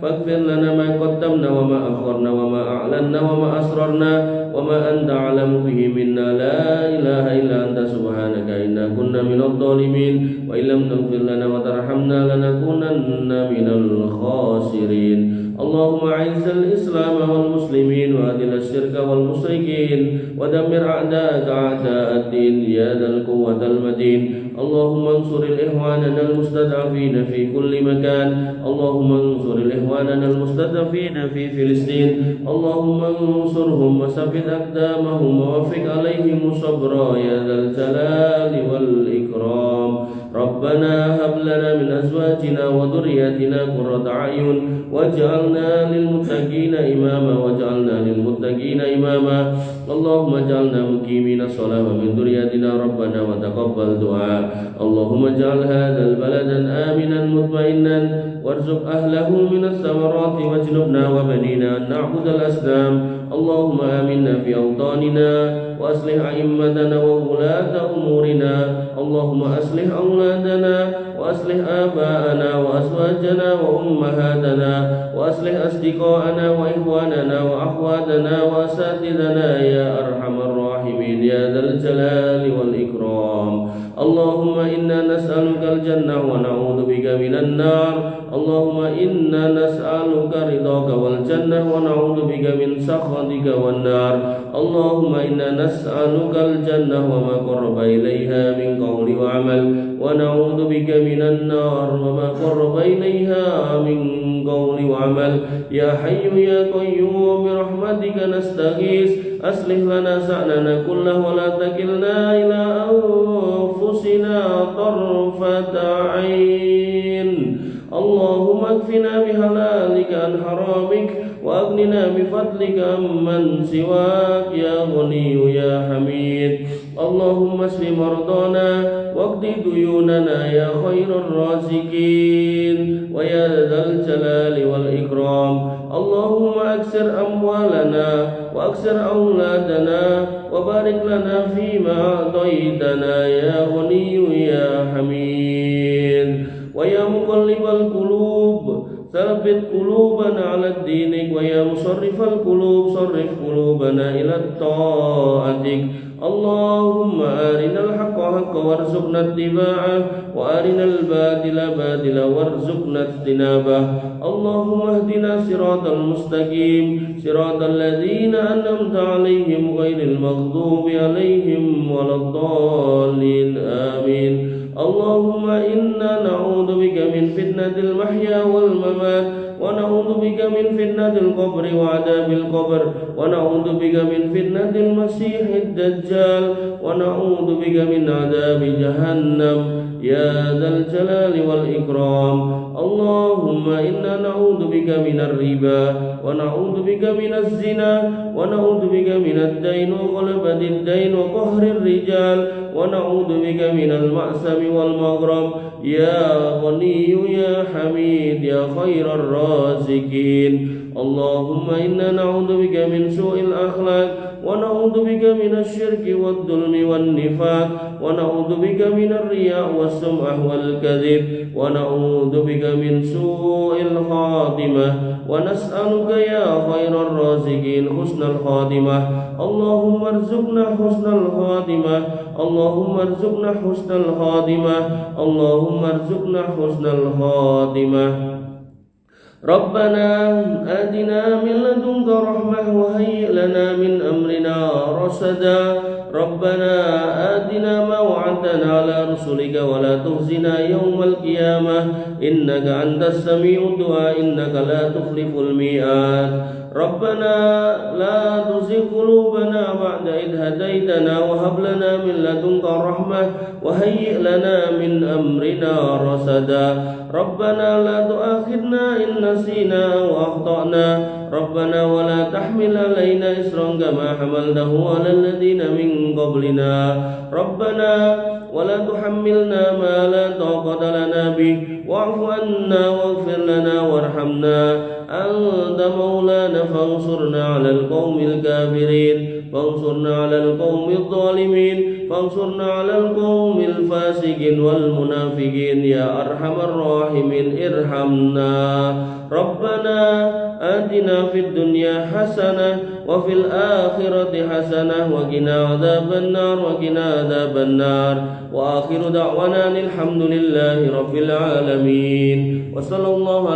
faghfir lana ma qaddamna wa ma akharna wa ma a'lanna wa ma asrarna wa ma anta a'lamu bihi minna. La ilaha illa anta subhanaka inna kunna minadh dhalimin wa illam taghfir lana wa tarhamna lanakunanna minal khasirin. Allahumma a'izzal islam wal muslimin wa adil asyirka wal musyrikin wa dammir a'da'aka a'da'ad-din ya dzal quwwatal matin. Allahumma ansuril ihwanana al-mustad'afina fi kulli makan. Allahumma ansuril ihwanana al-mustad'afina fi Filistin. Allahumma ansurhum wa sabbit aqdamahum wa waffiq alaihim sabra ya dzal jalali wal ikram. Rabbana hab lana min azwajina wa dhurriyyatina qurrata a'yun waj'alna lil muttaqina imama waj'alna lil muttaqina imama. Allahumma ij'alna muqimina shalah wa min dhurriyyatina rabbana wa taqabbal du'a. Allahumma ij'al hadzal baladan aminan mutma'innan warzuq ahlahu minas samarati wajnubna wa banina an na'budal asnam. Allahumma aminna fi awtanina wa aslih a'immatana wa ulata umurina. Allahumma aslih auladana wa aslih aba'ana wa azwajana wa ummahatana wa aslih asdiqa'ana wa ikhwanana wa akhwatana wa asatidana ya arhamar rahimin ya dzal jalali wal ikram. Allahumma inna nas'aluka al-jannah wa na'udzu bika minan nar. Allahumma inna nas'aluka ridhaka wal jannah wa na'udzu bika min sakhatika wan nar. Allahumma inna nas'aluka al-jannah wa ma qarraba ilayha min qawli wa amal wa na'udzu bika minan nar wa ma qarraba ilayha min qawli wa amal. Ya hayyu ya qayyum bi rahmatika nastaghis aslih lana sa'nana kullahu wa la takilna ila anfusina tarfata 'ain. Allahumma kfina bihalalika an haramik wa aghnina bifadlika amman siwak ya Ghaniyu ya Hamid. Allahumma shfi mardana waqdi duyunana ya khairar razikin wa ya dzal jalali wal ikram. Allahumma aksir amwalana wa aksir auladana wa barik lana fima a'taitana ya Ghaniyu ya Hamid. Wa ya muqallibal qulub tsabbit qulubana 'ala dinik wa ya musarrifal qulub sarrif qulubana ila ta'atik. Allahumma arinal haqqa haqqan warzuqna ittiba'ah wa arinal batila batila warzuqna ijtinabah. Allahumma ihdina siratal mustaqim siratal ladzina an'amta 'alaihim ghairil maghdubi 'alaihim waladdallin. Amin. اللهم إنا نعوذ بك من فتنة المحيا والممات ونعوذ بك من فتنة القبر وعذاب القبر ونعوذ بك من فتنة المسيح الدجال ونعوذ بك من عذاب جهنم يا ذا الجلال والإكرام اللهم إنا نعوذ بك من الربا ونعوذ بك من الزنا ونعوذ بك من الدين وغلبة الدين وقهر الرجال ونعوذ بك من المأسم والمغرم يا غني يا حميد يا خير الرازقين اللهم إنا نعوذ بك من سوء الأخلاق ونعوذ بك من الشرك والظلم والنفاق ونعوذ بك من الرياء والسمعة والكذب ونعوذ بك من سوء الخاتمة ونسألك يا خير الرازقين حسن الخاتمة اللهم ارزقنا حسن الخاتمة اللهم ارزقنا حسن الخاتمة اللهم ارزقنا حسن الخاتمة ربنا آتنا من لدنك رحمة وهيئ لنا من أمرنا رشدا ربنا آتنا ما وعدتنا على رسلك ولا تخزنا يوم القيامة إنك أنت السميع الدعاء إنك لا تخلف الميعاد ربنا لا تزغ قلوبنا بعد إذ هديتنا وهب لنا من لدنك رحمة وهيئ لنا من أمرنا رشدا ربنا لا تؤاخذنا إن نسينا وأخطأنا ربنا ولا تحمل علينا إصرا كما حملته على الذين من قبلنا ربنا ولا تحملنا ما لا طاقة لنا به واعف عنا واغفر لنا وارحمنا أنت مولانا فانصرنا على القوم الكافرين فانصرنا على القوم الظالمين فانصرنا على القوم الفاسقين والمنافقين يا أرحم الراحمين ارحمنا ربنا آتنا في الدنيا حسنة وفي الآخرة حسنة وقنا عذاب النار وقنا عذاب النار وآخر دعوانا الحمد لله رب العالمين وصلى الله